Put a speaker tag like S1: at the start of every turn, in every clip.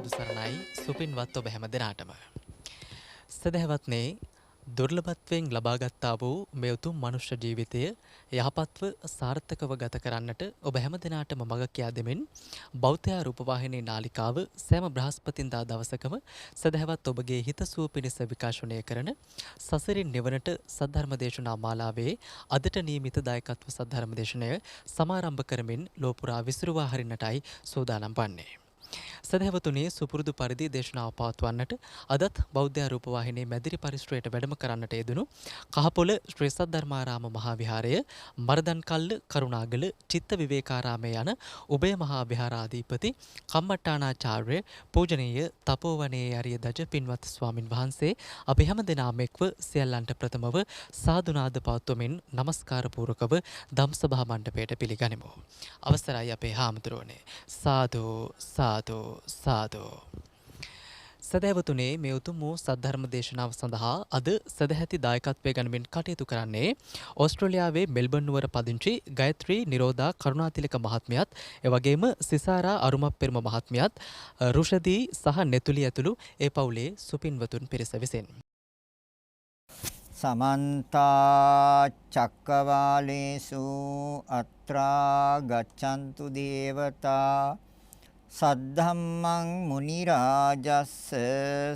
S1: තෙරුවන් සරණයි සුපින්වත් ඔබ හැම දිනාටම. සදහවත්නේ දුර්ලභත්වයෙන් ලබාගත්තා වූ මේ උතුම් මනුෂ්‍ය ජීවිතය යහපත්ව සාර්ථකව ගත කරන්නට ඔබ හැම දිනාටම මඟ කියා දෙමින් බෞද්ධ රූපවාහිනී නාලිකාව සෑම බ්‍රහස්පතින්දා දවසකම සදහවත් ඔබගේ හිතසුව පිණිස විකාශනය කරන සසරින් නිවනට සද්ධර්ම දේශනා මාලාවේ අදට නියමිත දායකත්ව සද්ධර්ම දේශනය සමාරම්භ කරමින් ලෝපුරා විසිරුවා හරින්නටයි සූදානම් වන්නේ. සදහැවතුනේ සුපුරුදු පරිදි දේශනාව පවත්වන්නට අදත් බෞද්ධ රූපවාහිනී මැදිරි පරිශ්‍රයට වැඩම කරන්නට යෙදුණු කහපොළ ශ්‍රී සද්ධර්මාරාම මහා විහාරය, මරදන්කල්ල කරුණාගල චිත්ත විවේකාරාමය යන උභය මහා විහාරාධිපති කම්මට්ටානාචාර්ය පූජනීය තපෝවනයේ අරිය දජ පින්වත් ස්වාමින් වහන්සේ අපි හැම දෙනාම එක්ව සියල්ලන්ට ප්‍රථමව සාදුනාද පවත්වමින් නමස්කාර පූර්වකව ධම්සභා මණ්ඩපයට පිළිගනිමු. අවසරයි අපේ හාමුදුරුවනේ. සාදු සාදු සාදු. සදහැවතුනේ මේ උතුම් වූ සද්ධර්ම දේශනාව සඳහා අද සදැහැති දායකත්වය ගනිමින් කටයුතු කරන්නේ ඕස්ට්‍රේලියාවේ මෙල්බන් නුවර පදිංචි ගයත්‍රී නිරෝධා කරුණාතිලක මහත්මියත් එවැගේම සිසාරා අරුමප්පෙරුම මහත්මියත් රුෂදී සහ නෙතුලි ඇතුළු ඒ පවුලේ සුපින්වතුන් පිරිස විසින්
S2: සමන්ත චක්කවාලේසු අත්‍රා ගච්ඡන්තු දේවතා සද්ධම්මං මුනි රාජස්ස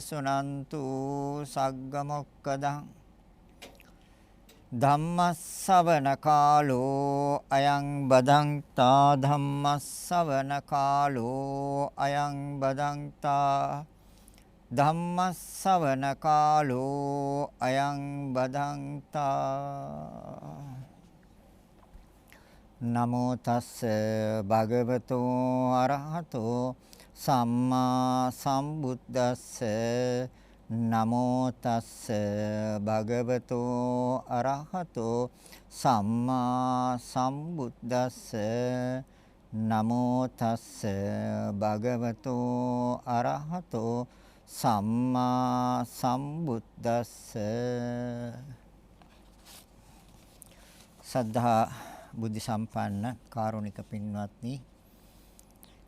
S2: සුනන්තු සග්ග මොක්කදං ධම්මස්සවන කාලෝ අයං බදන්තා ධම්මස්සවන කාලෝ අයං බදන්තා ධම්මස්සවන කාලෝ අයං බදන්තා නමෝ තස්ස භගවතෝ අරහතෝ සම්මා සම්බුද්දස්ස නමෝ තස්ස භගවතෝ අරහතෝ සම්මා සම්බුද්දස්ස නමෝ තස්ස භගවතෝ අරහතෝ සම්මා සම්බුද්දස්ස. සද්ධා බුද්ධ සම්පන්න කාරුණික පින්වත්නි,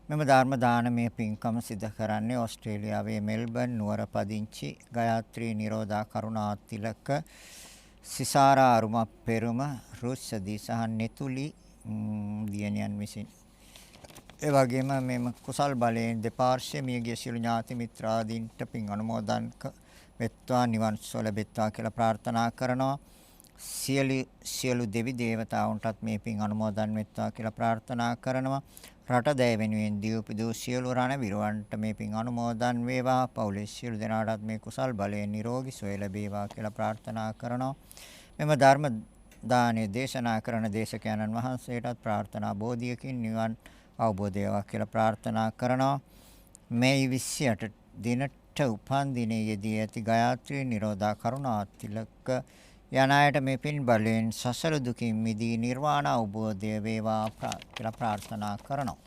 S2: මෙම ධර්ම දානමය පින්කම සිදු කරන්නේ ඕස්ට්‍රේලියාවේ මෙල්බන් නුවර පදිංචි ගයත්‍රී නිරෝධා කරුණාතිලක සිසාරා අරුමප්පෙරුම රුස්සදී සහ නෙතුලි දියණියන් විසින්. ඒ වගේම මෙම කුසල් බලයෙන් දෙපාර්ශ්වයේ මියගිය සියලු ඥාති මිත්‍රාදීන්ට පින් අනුමෝදන් වෙත්වා නිවන් සුව ලැබෙත්වා කියලා ප්‍රාර්ථනා කරනවා. සියලු දෙවි දේවතාවුන්ටත් මේ පින් අනුමෝදන් වෙත්වා කියලා ප්‍රාර්ථනා කරනවා. රට දැය වෙනුවෙන් දීපිදූ සියලු රණවිරුවන්ට මේ පින් අනුමෝදන් වේවා. පවුලේ සියලු දෙනාටත් මේ කුසල් බලයෙන් නිරෝගී සුවය ලැබේවා කියලා ප්‍රාර්ථනා කරනවා. මෙම ධර්ම දානයේ දේශනා කරන දේශකයන්න් වහන්සේටත් ප්‍රාර්ථනා බෝධියකින් නිවන් අවබෝධ වේවා කියලා ප්‍රාර්ථනා කරනවා. මේ 28 දිනට උපන් දිනයේ යෙදී ඇති ගයත්‍රී නිරෝධා කරුණාතිලක යන අයට මේ පින් බලයෙන් සසල දුකින් මිදී නිර්වාණ අවබෝධය වේවා කියලා ප්‍රාර්ථනා කරනවා.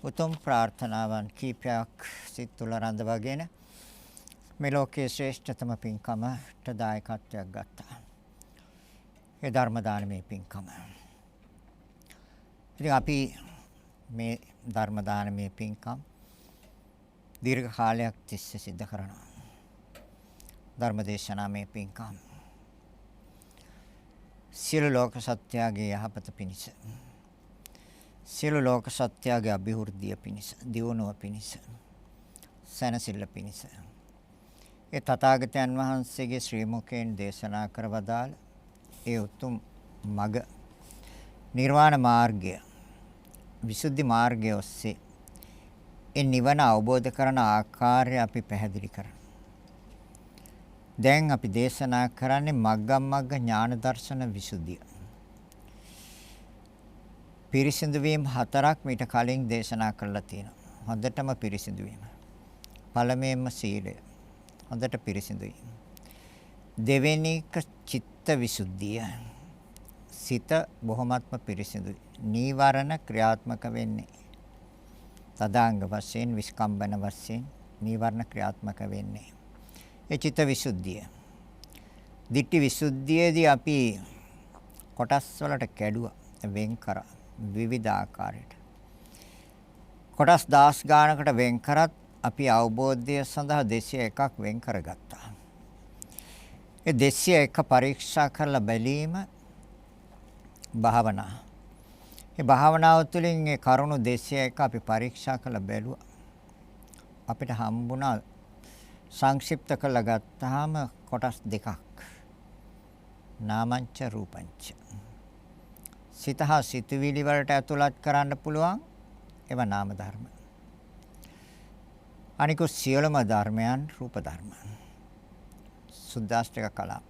S2: උතුම් ප්‍රාර්ථනාවන් කීපයක් සිත තුළ රඳවාගෙන මේ ලෝකයේ ශ්‍රේෂ්ඨතම පින්කමට දායකත්වයක් ගත්තා. ඒ ධර්ම දානමේ පින්කම. ඉතින් අපි මේ ධර්ම දානමේ පින්කම් දීර්ඝ කාලයක් තිස්සේ සිදු කරනවා. ධර්ම දේශනාමේ පින්කම් සියලු ලෝක සත්‍යයේ යහපත පිණිස, සියලු ලෝක සත්‍යයේ අභිවෘද්ධිය පිණිස, දියුණුව පිණිස, සැනසෙල්ල පිණිස ඒ තථාගතයන් වහන්සේගේ ශ්‍රී මුඛයෙන් දේශනා කරවදාල ඒ උතුම් මග නිර්වාණ මාර්ගය, විසුද්ධි මාර්ගය ඔස්සේ ඒ නිවන අවබෝධ කරන ආකාරය අපි පැහැදිලි කරනවා. දැන් අපි දේශනා කරන්නේ මග්ගමග්ග ඥාන දර්ශන විසුද්ධිය. පිරිසිදු වීම 4ක් මීට කලින් දේශනා කරලා තියෙනවා. හොඳටම පිරිසිදු වීම. පළමුවෙන්ම සීලය. හොඳට පිරිසිදු වීම. දෙවෙනි එක චිත්ත විසුද්ධිය. සිත බොහොමත්ම පිරිසිදුයි. නීවරණ ක්‍රියාත්මක වෙන්නේ. තදාංග වශයෙන්, විස්කම්බන වශයෙන් නීවරණ ක්‍රියාත්මක වෙන්නේ. ඒ චිත්ත විසුද්ධිය. ditthi විසුද්ධියේදී අපි කොටස් වලට කැඩුවා, වෙන් කරා විවිධ ආකාරයට. කොටස් 10 ගානකට වෙන් කරත් අපි අවබෝධය සඳහා 201ක් වෙන් කරගත්තා. ඒ 201 පරීක්ෂා කරලා බැලීම භාවනා. ඒ භාවනාව තුළින් ඒ කරුණු 201 අපි පරීක්ෂා කරලා බැලුවා. අපිට හම්බුණා සංක්ෂිප්ත කරලා ගත්තාම කොටස් දෙකක්. නාමංච රූපංච. සිත හා සිතුවිලි වලට ඇතුළත් කරන්න පුළුවන් ඒවා නාම ධර්ම. අනිකුත් සියලුම ධර්මයන් රූප ධර්ම. සුද්දාෂ්ටක කලාප.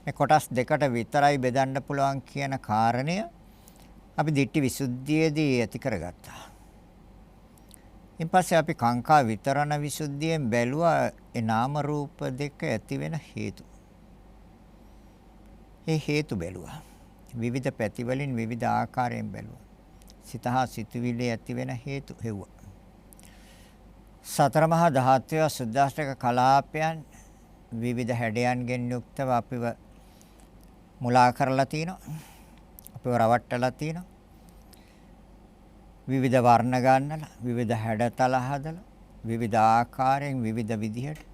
S2: මේ කොටස් දෙකට විතරයි බෙදන්න පුළුවන් කියන කාරණය අපි දිට්ඨි විසුද්ධියේදී ඇති කරගත්තා. ඊට පස්සේ අපි කාංකා විතරණ විසුද්ධියෙන් බැලුවා ඒ නාම රූප දෙක ඇති වෙන හේතු. ඒ හේතු බැලුවා. විවිධ පැති වලින් විවිධ ආකාරයෙන් බැලුවා. සිත හා සිතුවිලි ඇති වෙන හේතු හෙව්වා. සතර මහා ධාතුව සුද්දාෂ්ටක කලාපයන් විවිධ හැඩයන්ගෙන් යුක්තව අපිව මුලා කරලා තිනවා. අපිව රවට්ටලා තිනවා. විවිධ වර්ණ ගන්නලා, විවිධ හැඩතල හදලා, විවිධ ආකාරයෙන් විවිධ විදිහට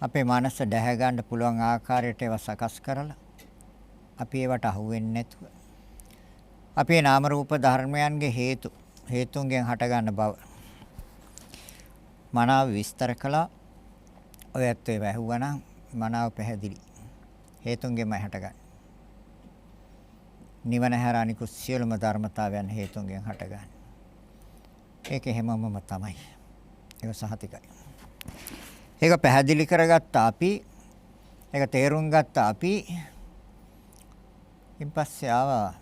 S2: අපේ මනස දැහැ ගන්න පුළුවන් ආකාරයට ඒවා සකස් කරලා අපි ඒවට අහු වෙන්නේ නැතුව අපේ නාම රූප ධර්මයන්ගේ හේතුන්ගෙන් හට ගන්න බව මනාව විස්තර කළා. ඔය ඇත්තේ වැහුවනම් මනාව පැහැදිලි. හේතුන්ගෙන්ම හටගන්නේ. නිවන හැර අනිකුත් සියලුම ධර්මතාවයන් හේතුන්ගෙන් හටගන්නේ. ඒක හැමෝමම තමයි. ඒක සහතිකයි. ඒක පැහැදිලි කරගත්ත අපි ඒක තේරුම් ගත්ත අපි ඉන්පස්සේ ආවා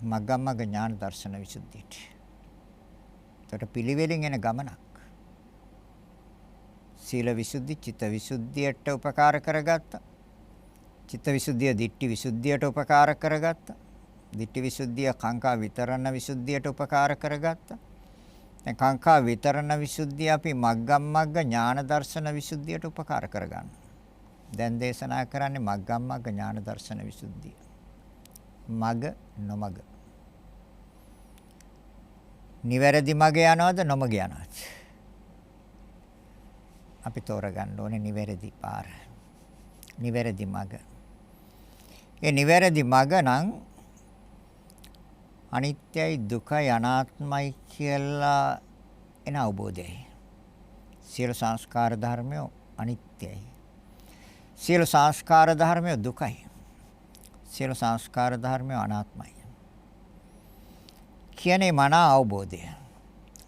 S2: මග්ගමග්ග ඥාන දර්ශන විසුද්ධියට. ඒකට පිළිවෙලින් එන ගමනක්. සීල විසුද්ධි, චිත්ත විසුද්ධියට උපකාර කරගත්තා. චිත්ත විසුද්ධිය දිට්ඨි විසුද්ධියට උපකාර කරගත්තා. දිට්ඨි විසුද්ධිය කාංකා විතරණ විසුද්ධියට උපකාර කරගත්තා. දැන් කාංකා විතරණ විසුද්ධිය අපි මග්ගමග්ග ඥාන දර්ශන විසුද්ධියට උපකාර කරගන්නවා. දැන් දේශනා කරන්නේ මග්ගමග්ග ඥාන දර්ශන විසුද්ධිය. මග නොමග. නිවැරදි මග යනවද නොමග යනවද? අපි තෝරගන්න ඕනේ නිවැරදි පාර. නිවැරදි මග. ඒ නිවැරදි මග නම් අනිත්‍යයි දුකයි අනාත්මයි කියලා එන අවබෝධයයි. සියලු සංස්කාර ධර්මය අනිත්‍යයි. සියලු සංස්කාර ධර්මය දුකයි. සියලු සංස්කාර ධර්මය අනාත්මයි. කියන්නේ මන අවබෝධය.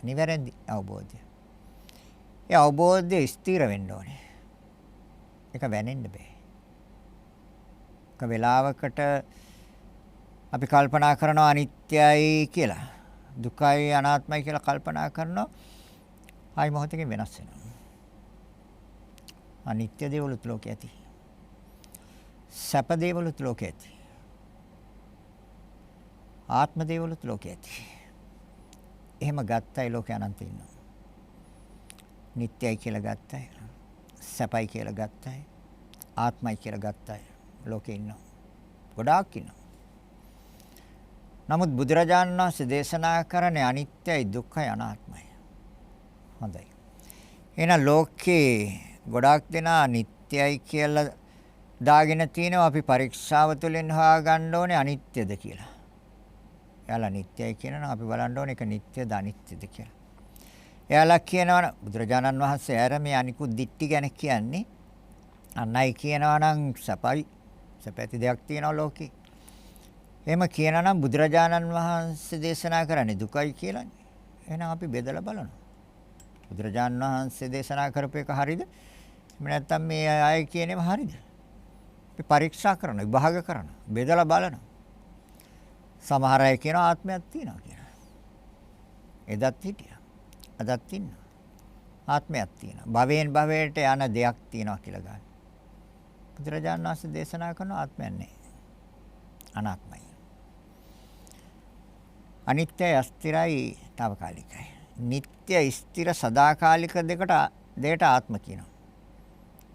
S2: නිවැරදි අවබෝධය. ඒ අවබෝධය ස්ථිර වෙන්න ඕනේ. ඒක වැනෙන්න බෑ. එක වෙලාවකට අපි කල්පනා කරනවා අනිත්‍යයි කියලා. දුකයි අනාත්මයි කියලා කල්පනා කරනවා. ආයි මොහොතකින් වෙනස් වෙනවා. අනිත්‍ය දේවලුත් ලෝකේ ඇති. සැප දේවලුත් ලෝකේ ඇති. ආත්ම දේවලුත් ලෝකේ ඇති. එහෙම ගත්තයි ලෝකේ අනන්ත ඉන්නවා. නිට්ටයයි කියලා ගත්තයි. සැපයි කියලා ගත්තයි. ආත්මයි කියලා ගත්තයි. ලෝකේ ඉන්නවා. ගොඩාක් ඉන්නවා. නමුත් බුදුරජාණන් වහන්සේ දේශනා කරන්නේ අනිත්‍යයි දුක්ඛයි අනාත්මයි. හොඳයි. එහෙනම් ලෝකේ ගොඩාක් දෙනා නිට්ටයයි කියලා දාගෙන තිනවා අපි පරීක්ෂාව තුළින් හොයාගන්න ඕනේ අනිත්‍යද කියලා. එයාලා නිට්ටයයි කියනවා අපි බලන්න ඕනේ ඒක නිට්ටයද අනිත්‍යද කියලා. එයාලා කියනවා බුදුරජාණන් වහන්සේ ආර මේ අනිකුත් දිට්ටි ගැන කියන්නේ අන්නයි කියනවා නම් සපයි සපැති දෙයක් තියෙනවා ලෝකේ. එහෙම කියනවා නම් බුදුරජාණන් වහන්සේ දේශනා කරන්නේ දුකයි කියලානේ. එහෙනම් අපි බෙදලා බලනවා. බුදුරජාණන් වහන්සේ දේශනා කරපු එක හරියද? එහෙම නැත්නම් මේ අය කියනේම හරියද? අපි පරීක්ෂා කරනවා, විභාග කරනවා, බෙදලා බලනවා. සමහර අය කියනවා ආත්මයක් තියෙනවා කියලා. එදත් හිටියා. අදත් ඉන්නවා. ආත්මයක් තියෙනවා. භවයෙන් භවයට යන දෙයක් තියෙනවා කියලා ගන්න. බුදුරජාණන් වහන්සේ දේශනා කරන ආත්මයක් නැහැ. අනාත්මයි. අනිත්‍යයි අස්තිරයි తాවකාලිකයි. නিত্য ස්ථිර සදාකාලික දෙකට ආත්ම කියනවා.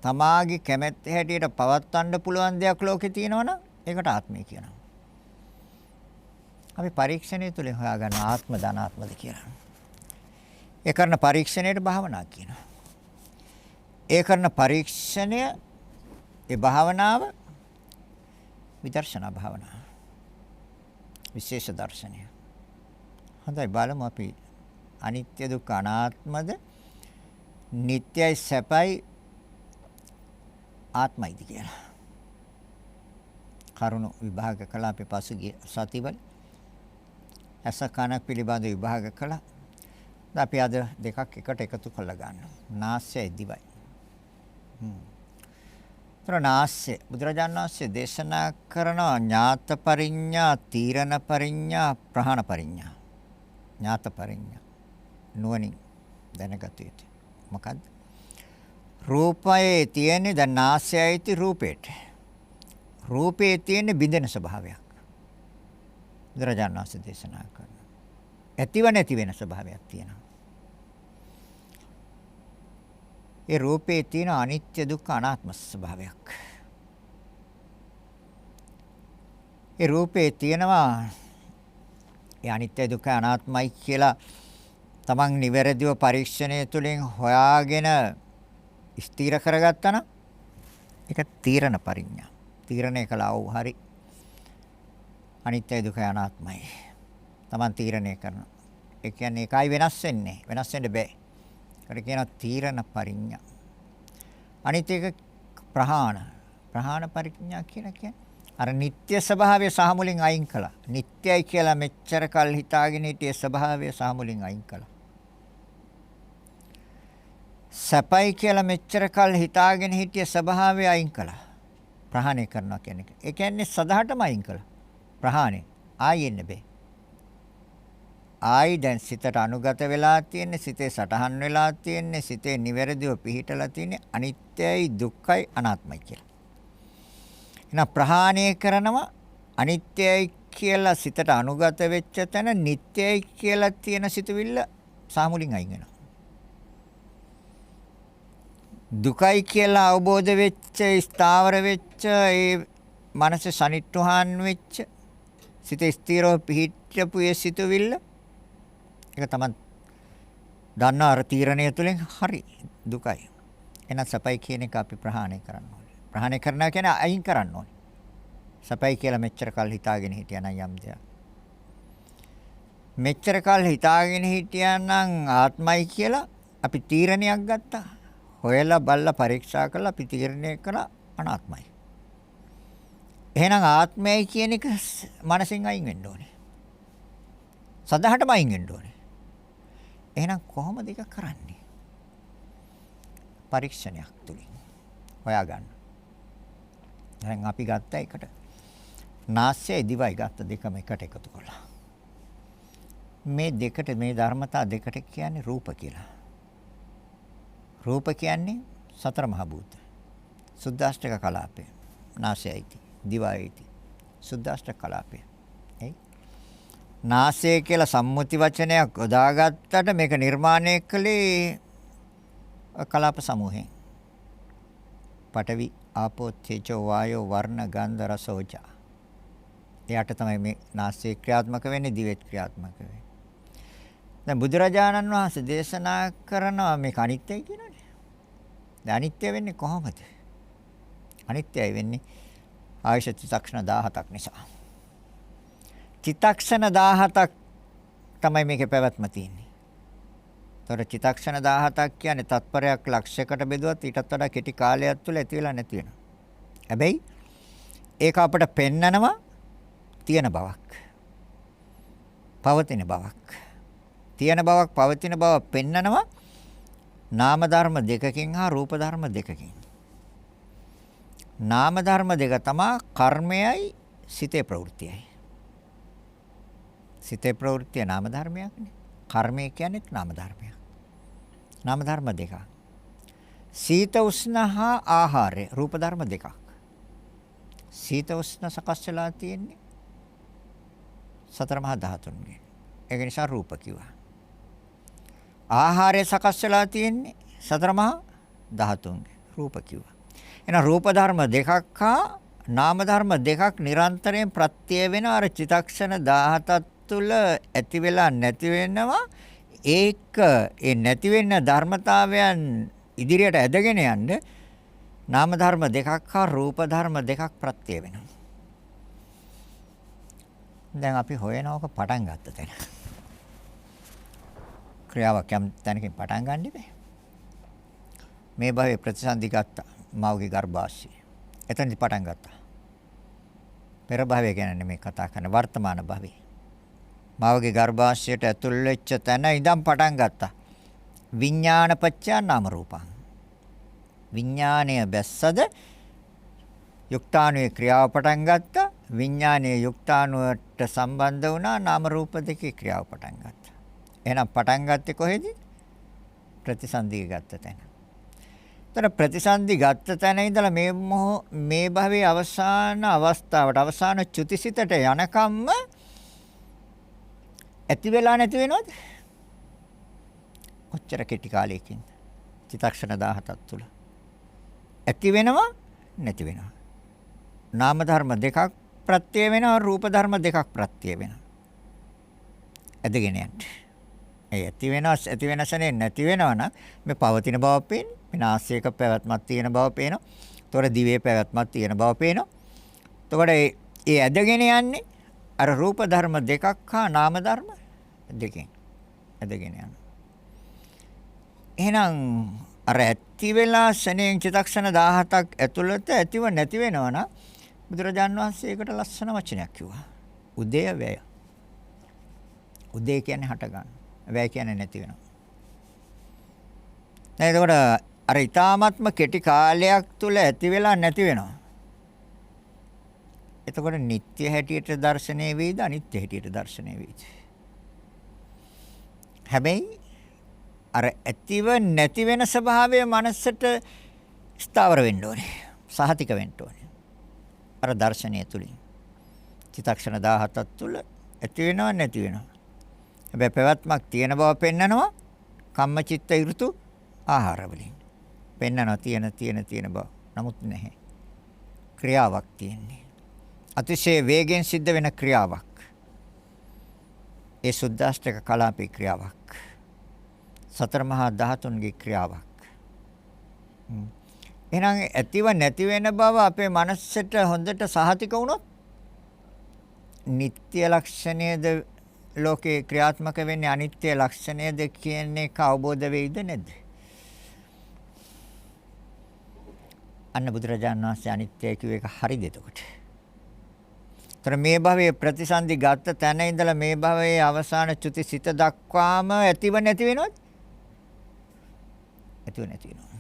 S2: තමාගේ කැමැත්ත හැටියට පවත්වන්න පුළුවන් දෙයක් ලෝකේ තියෙනවනම් ඒකට ආත්මය කියනවා. අපි පරීක්ෂණය තුලින් හොයාගන්න ආත්ම ධනාත්මද කියලා. ඒ කරන පරීක්ෂණයට භාවනා කියනවා. ඒ කරන පරීක්ෂණය ඒ භාවනාව විදර්ශනා භාවනාව. විශේෂ දර්ශනය. හොඳයි බලමු අපි අනිත්‍ය දුක්ඛ අනාත්මද නිට්ටයයි සැපයි ආත්මයිද කියලා. කරුණු විභාග කළා අපි පසුගිය සතිවල. ඇස කන පිළිබඳ විභාග කළා. අපි අද දෙකක් එකට එකතු කරලා ගන්නවා. නාසයයි දිවයි. නාස්‍ය බුදුරජාණන් වහන්සේ දේශනා කරන ඥාත පරිඤ්ඤා, තීරණ පරිඤ්ඤා, ප්‍රහාණ පරිඤ්ඤා. ඥාත පරිඤ්ඤා නුවණින් දැනගත යුතුයි. මොකද්ද? රූපයේ තියෙන දැන් නාස්‍යයිති රූපේට. රූපේ තියෙන බිඳෙන ස්වභාවයක්. බුදුරජාණන් වහන්සේ දේශනා කරනවා. ඇතිව නැති වෙන ස්වභාවයක් තියෙනවා. ඒ රූපේ තියෙන අනිත්‍ය දුක්ඛ අනාත්ම ස්වභාවයක්. ඒ රූපේ තියෙනවා ඒ අනිත්‍ය දුක්ඛ අනාත්මයි කියලා තමන් නිවැරදිව පරීක්ෂණය තුළින් හොයාගෙන ස්ථිර කරගත්තා නම් ඒක තීරණ පරිඥා. තීරණය කළා වූ හරි අනිත්‍ය දුක්ඛ අනාත්මයි. තමන් තීරණය කරනවා. ඒ කියන්නේ ඒකයි වෙනස් වෙන්නේ. වෙනස් වෙන්න බෑ. ඒකට කියනවා තීරණ පරිඥා. අනිත් එක ප්‍රහාණ. ප්‍රහාණ පරිඥා කියලා කියන්නේ අර නিত্য ස්වභාවය සහ මුලින් අයින් කළා. නিত্যයි කියලා මෙච්චර කල් හිතාගෙන හිටියේ ස්වභාවය සහ මුලින් අයින් කළා. සැපයි කියලා මෙච්චර කල් හිතාගෙන හිටියේ ස්වභාවය අයින් කළා. ප්‍රහාණය කරනවා කියන්නේ. ඒ කියන්නේ සදහටම අයින් කළා. ප්‍රහාණය. ආයෙ එන්න බෑ. ආයි දැන් සිතට අනුගත වෙලා තියෙන්නේ, සිතේ සටහන් වෙලා තියෙන්නේ, සිතේ නිවැරදිව පිහිටලා තියෙන්නේ අනිත්‍යයි දුක්ඛයි අනාත්මයි කියලා. එහෙනම් ප්‍රහාණය කරනවා අනිත්‍යයි කියලා සිතට අනුගත වෙච්ච තැන නිට්ටයයි කියලා තියෙන සිතුවිල්ල සාමුලින් අයින් වෙනවා. දුකයි කියලා අවබෝධ වෙච්ච, ස්ථාවර වෙච්ච, ඒ මනස සනිටුහන් වෙච්ච, සිතේ ස්ථිරව පිහිටපු ඒ සිතුවිල්ල ඒක තමයි දන්න අර තීරණය තුළින් හරි දුකයි. එහෙනම් සපයි කියන එක අපි ප්‍රහාණය කරන්න ඕනේ. ප්‍රහාණය කරනවා කියන්නේ අයින් කරන්න ඕනේ. සපයි කියලා මෙච්චර කල් හිතාගෙන හිටියානම් යම් දෙයක්. මෙච්චර කල් හිතාගෙන හිටියානම් ආත්මයි කියලා අපි තීරණයක් ගත්තා. හොයලා බලලා පරීක්ෂා කළා අපි තීරණය කළා අනාත්මයි. එහෙනම් ආත්මයයි කියන එක මනසින් අයින් වෙන්න ඕනේ. සදහටම අයින් වෙන්න ඕනේ. එහෙනම් කොහොමද ඒක කරන්නේ? පරීක්ෂණයක් තුලින් හොයාගන්න. දැන් අපි ගත්ත එකට නාසයයි දිවයි ගත්ත දෙකම එකට එකතු කළා. මේ දෙකට මේ ධර්මතා දෙකට කියන්නේ රූප කියලා. රූප කියන්නේ සතර මහා භූත. සුද්දාෂ්ටක කලාපය. නාසයයිති, දිවයිති. සුද්දාෂ්ටක කලාපය. එයි. නාසය කියලා සම්මුති වචනයක් යොදාගත්තට මේක නිර්මාණය කළේ කලාප සමූහයෙන්. පඨවි, ආපෝ, තේජෝ, වායෝ, වර්ණ, ගන්ධ, රස, ඕජා. එයාට තමයි මේ නාසය ක්‍රියාත්මක වෙන්නේ, දිවෙත් ක්‍රියාත්මක වෙන්නේ. දැන් බුදුරජාණන් වහන්සේ දේශනා කරනවා මේක අනිත්‍යයි කියනනේ. දැන් අනිත්‍ය වෙන්නේ කොහොමද? අනිත්‍යයි වෙන්නේ ආයශ චිත්තක්ෂණ 17ක් නිසා. චිත්තක්ෂණ 17ක් තමයි මේකේ පැවැත්ම තියෙන්නේ. ඒතර චිත්තක්ෂණ 17ක් කියන්නේ තත්පරයක් ලක්ෂයකට බෙදුවත් ඊටත් වඩා කෙටි කාලයක් තුළ ඇති වෙලා නැති වෙනවා. හැබැයි ඒක අපට පෙන්නනවා තියෙන බවක්. පවතින බවක්. තියෙන බවක් පවතින බව පෙන්නනවා නාම ධර්ම දෙකකින් හා රූප ධර්ම දෙකකින්. නාම ධර්ම දෙක තමයි කර්මයයි සිතේ ප්‍රවෘත්තියයි. සිතේ ප්‍රවෘත්තිය නාම ධර්මයක්නේ. කර්මය කියන්නේ නාම ධර්මයක්. නාම ධර්ම දෙකක්. සීත උෂ්ණ හා ආහාරය රූප ධර්ම දෙකක්. සීත උෂ්ණ සකස් වෙලා තියෙන්නේ සතර මහා ධාතුන්ගෙන්. ඒක නිසා රූප කිව්වා. ආහාරය සකස් වෙලා තියෙන්නේ සතර මහා ධාතුන්ගෙන්. රූප කිව්වා. එහෙනම් රූප ධර්ම දෙකක් හා නාම ධර්ම දෙකක් නිරන්තරයෙන් ප්‍රත්‍ය වෙන අර චිත්තක්ෂණ 17ක් තුළ ඇති වෙලා නැති වෙනවා. ඒක ඒ නැති වෙන ධර්මතාවයන් ඉදිරියට ඇදගෙන යන්න නාම ධර්ම දෙකක් හා රූප ධර්ම දෙකක් ප්‍රත්‍ය වෙනවා. දැන් අපි හොයනවක පටන් ගත්ත තැන. ක්‍රියාවක් යම් තැනකින් පටන් ගන්න බෑ. මේ භවයේ ප්‍රතිසන්දි ගත්තා. මවගේ ගර්භාෂය. එතනදි පටන් ගත්තා. පෙර භවය ගැන මේ කතා කරන වර්තමාන භවයේ. මවගේ ගර්භාෂයට ඇතුල් වෙච්ච තැන ඉඳන් පටන් ගත්තා. විඥානපච්චා නාම රූපං. විඥාණය බැස්සද යුක්තාණුවේ ක්‍රියාව පටන් ගත්තා. විඥානයේ යුක්තාණුවට සම්බන්ධ වුණා නාම රූප දෙකේ ක්‍රියාව පටන් ගත්තා. එහෙනම් පටන් ගත්තේ කොහෙද? ප්‍රතිසන්දිය ගත්ත තැන. ତර ප්‍රතිසන්දි ගත්ත තැන ඉඳලා මේ භවයේ අවසාන අවස්ථාවට අවසාන චුතිසිතට යනකම්ම ඇති වෙලා නැති වෙනවද? කොච්චර කෙටි කාලයකින්ද? චිත්තක්ෂණ 17ක් තුල. ඇති වෙනවා නැති වෙනවා. නාම ධර්ම දෙකක් ප්‍රත්‍ය වෙනවා රූප ධර්ම දෙකක් ප්‍රත්‍ය වෙනවා. ඇදගෙන යන්න. ඒ ඇති වෙනසනේ නැති වෙනවා නම් මේ පවතින බව පේන්නේ. මේ නාසයක පැවැත්මක් තියෙන බව පේනවා. එතකොට දිවේ පැවැත්මක් තියෙන බව පේනවා. එතකොට ඒ ඇදගෙන යන්නේ අර රූප ධර්ම දෙකක් හා නාම ධර්ම දෙකෙන් ඇදගෙන යනවා. එහෙනම් අර ඇති වෙලා ශනේන් චිත්තක්ෂණ 17ක් ඇතුළත ඇතිව නැති වෙනවා නම් බුදුරජාන් වහන්සේ ඒකට ලස්සන වචනයක් කිව්වා. උදය වැය. උදේ කියන්නේ හට ගන්න. වැය කියන්නේ නැති වෙනවා. දැන් එතකොට අර ඊ타ත්ම කෙටි කාලයක් තුල ඇති වෙලා නැති වෙනවා. එතකොට නিত্য හැටියට දර්ශනය වේද අනිත්‍ය හැටියට දර්ශනය වේද? හැබැයි අර ඇතිව නැති වෙන ස්වභාවය මනසට ස්ථාවර වෙන්න ඕනේ. සහතික වෙන්න ඕනේ. අර දර්ශනය තුලින්. චිත්තක්ෂණ 17ක් තුල ඇති වෙනව නැති වෙනව. හැබැයි පැවැත්මක් තියෙන බව පෙන්නනවා කම්මචිත්ත ඍතු ආහාර වලින්. පෙන්නනවා තියෙන බව. නමුත් නැහැ. ක්‍රියාවක් තියෙන්නේ. අතිශය වේගෙන් සිද්ධ වෙන ක්‍රියාවක්. ඒ සුද්දාෂ්ටක කලාපේ ක්‍රියාවක්. සතර මහා ධාතුන්ගේ ක්‍රියාවක්. එහෙනම් ඇතිව නැති වෙන බව අපේ මනසට හොඳට සහතික වුණොත් නিত্য ලක්ෂණයේද ලෝකේ ක්‍රියාත්මක වෙන්නේ අනිත්‍ය ලක්ෂණයද කියන එක අවබෝධ වෙයිද නැද්ද? අන්න බුදුරජාණන් වහන්සේ අනිත්‍ය කියුව එක හරිද එතකොට? ତර මේ භවයේ ප්‍රතිසන්දි ගත්ත තැන ඉඳලා මේ භවයේ අවසාන චුති සිත දක්වාම ඇතිව නැති වෙනවද? ඇතිව නැති වෙනවා.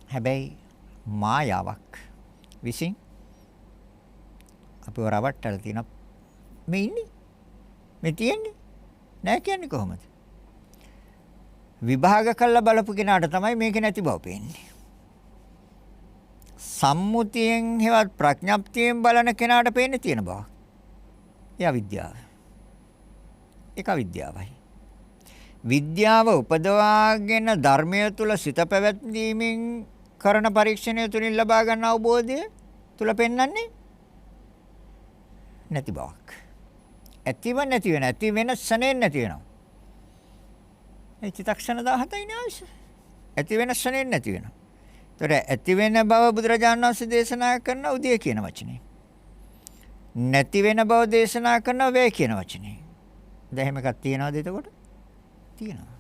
S2: හැබැයි මායාවක් විසින් අපිව රවට්ටලා තියෙන මේ ඉන්නේ මේ තියෙන්නේ නෑ කියන්නේ කොහොමද? විභාග කළා බලපු කෙනාට තමයි මේක නැති බව පේන්නේ. සම්මුතියෙන් හෙවත් ප්‍රඥප්තියෙන් බලන කෙනාට පේන්නේ තියෙන බව. ඒ අවිද්‍යාව. ඒක අවිද්‍යාවයි. විද්‍යාව උපදවාගෙන ධර්මය තුල සිත පැවැත්වීමෙන් කරන පරීක්ෂණය තුලින් ලබා ගන්න අවබෝධය තුල පෙන්වන්නේ නැති බවක්. ඇතිව නැති වෙන ඇති වෙන ශනේ නැති වෙනවා. ඒ චිත්තක්ෂණ 17යි නාශ. ඇති වෙන ශනේ නැති වෙනවා. ඒතර ඇති වෙන බව බුදුරජාණන් වහන්සේ දේශනා කරන උදේ කියන වචනේ. නැති වෙන බව දේශනා කරන වේ කියන වචනේ. දැන් එහෙම එකක් තියනවද එතකොට? තියෙනවා.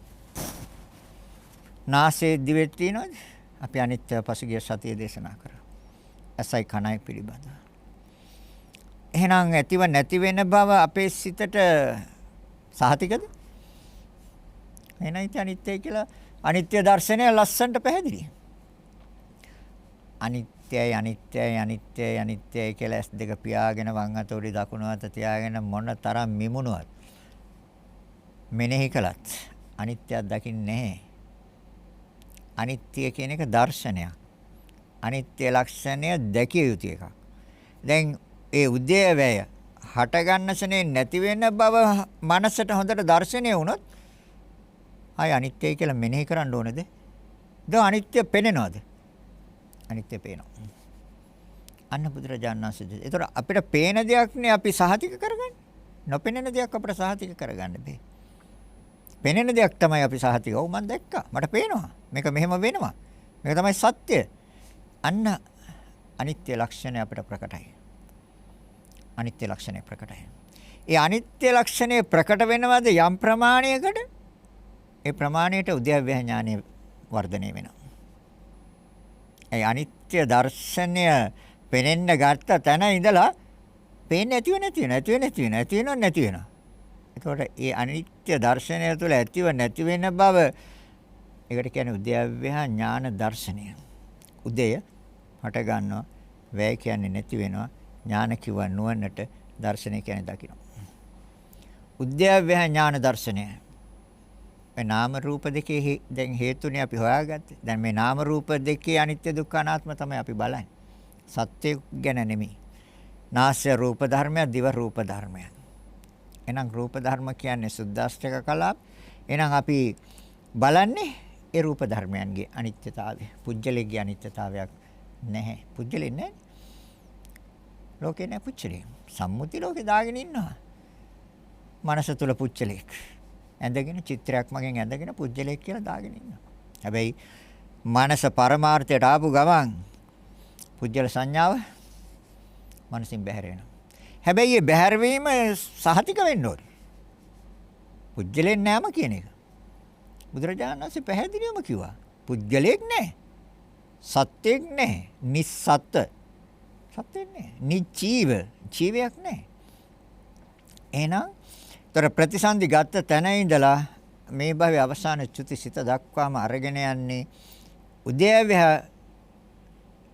S2: නාසයේ දිවෙත් තියෙනවද? අපි අනිත්‍ය පසුගිය සතියේ දේශනා කරා. ඇසයි කනයි පිළිබඳව. එහෙනම් ඇතිව නැති වෙන බව අපේ සිතට සහතිකද? එහෙනම් ඉතින් අනිත්‍යයි කියලා අනිත්‍ය දර්ශනය ලස්සනට පැහැදිලියි. අනිත්‍යයි කියලා S2 පියාගෙන වම් අත උඩ දකුණු අත තියාගෙන මොන තරම් මිමුණුවත් මෙනෙහි කළත් අනිත්‍යයක් දකින්නේ නැහැ. අනිත්‍ය කියන එක දර්ශනයක්. අනිත්‍ය ලක්ෂණය දැකිය යුතු එකක්. දැන් ඒ උදේවැය හට ගන්නසනේ නැති වෙන බව මනසට හොඳට දැర్శණය වුණොත් ආය අනිත්‍යයි කියලා මෙනෙහි කරන්න ඕනේද? දැන් අනිත්‍ය පේනවද? අනිත්‍ය පේනවා. අන්න බුදුරජාණන් වහන්සේ. ඒතර අපිට පේන දෙයක් නේ අපි සහතික කරගන්නේ. නොපෙනෙන දෙයක් අපිට සහතික කරගන්න බෑ. පෙනෙන දෙයක් තමයි අපි සහතික. ඔව් මම දැක්කා. මට පේනවා. මේක මෙහෙම වෙනවා. මේක තමයි සත්‍ය. අන්න අනිත්‍ය ලක්ෂණය අපිට ප්‍රකටයි. අනිත්‍ය ලක්ෂණය ප්‍රකටයි. ඒ අනිත්‍ය ලක්ෂණය ප්‍රකට වෙනවද යම් ප්‍රමාණයකට? ඒ ප්‍රමාණයට උද්‍යව්‍ය ඥානය වර්ධනය වෙනවා. ඒ අනිත්‍ය දර්ශනය පෙනෙන්න ගත්ත තැන ඉඳලා පේන්නේ නැති වෙනවා. එතකොට ඒ අනිත්‍ය දර්ශනය තුළ ඇතිව නැති වෙන බව ඒකට කියන්නේ උද්‍යව්‍ය ඥාන දර්ශනය. උදය හට ගන්නවා, වැය කියන්නේ නැති වෙනවා, ඥාන කිව්ව නුවණට, දර්ශනය කියන්නේ දකින්න. උද්‍යව්‍ය ඥාන දර්ශනය. මේ නාම රූප දෙකේ දැන් හේතුනේ අපි හොයාගත්තේ. දැන් මේ නාම රූප දෙකේ අනිත්‍ය දුක්ඛ අනාත්ම තමයි අපි බලන්නේ. සත්‍ය ගැන නෙමෙයි. නාස්‍ය රූප ධර්මයක්, දිව රූප ධර්මයක්. එහෙනම් රූප ධර්ම කියන්නේ සුද්දාෂ්ටක කලාප. එහෙනම් අපි බලන්නේ ඒ රූප ධර්මයන්ගේ අනිත්‍යතාවය. පුජ්‍යලෙගේ අනිත්‍යතාවයක් නැහැ. පුජ්‍යලෙ නැහැ. ලෝකේ නැහැ පුජ්‍යලෙ. සම්මුති ලෝකේ දාගෙන ඉන්නවා. මනස තුල පුජ්‍යලෙක්. ඇඳගෙන චිත්‍රයක් මගෙන් ඇඳගෙන පුජ්‍යලෙක් කියලා දාගෙන ඉන්නවා. හැබැයි මනස පරමාර්ථයට ආපු ගමන් පුජ්‍යල සංඥාව මනසින් බැහැර වෙනවා. හැබැයි මේ බැහැරවීම සහතික වෙන්න ඕනේ. පුජ්‍යලෙන් නෑම කියන එක. බුදුරජාණන් වහන්සේ පැහැදිලිවම කිව්වා. පුජ්‍යලෙක් නෑ. සත්‍යෙක් නෑ. නිස්සත්. සත්‍යෙක් නෑ. නිජීව. ජීවයක් නෑ. එහෙනම් තොර ප්‍රතිසන්දි ගත්ත තැන ඉඳලා මේ භවයේ අවසාන චුතිසිත දක්වාම අරගෙන යන්නේ උද්‍යව්‍ය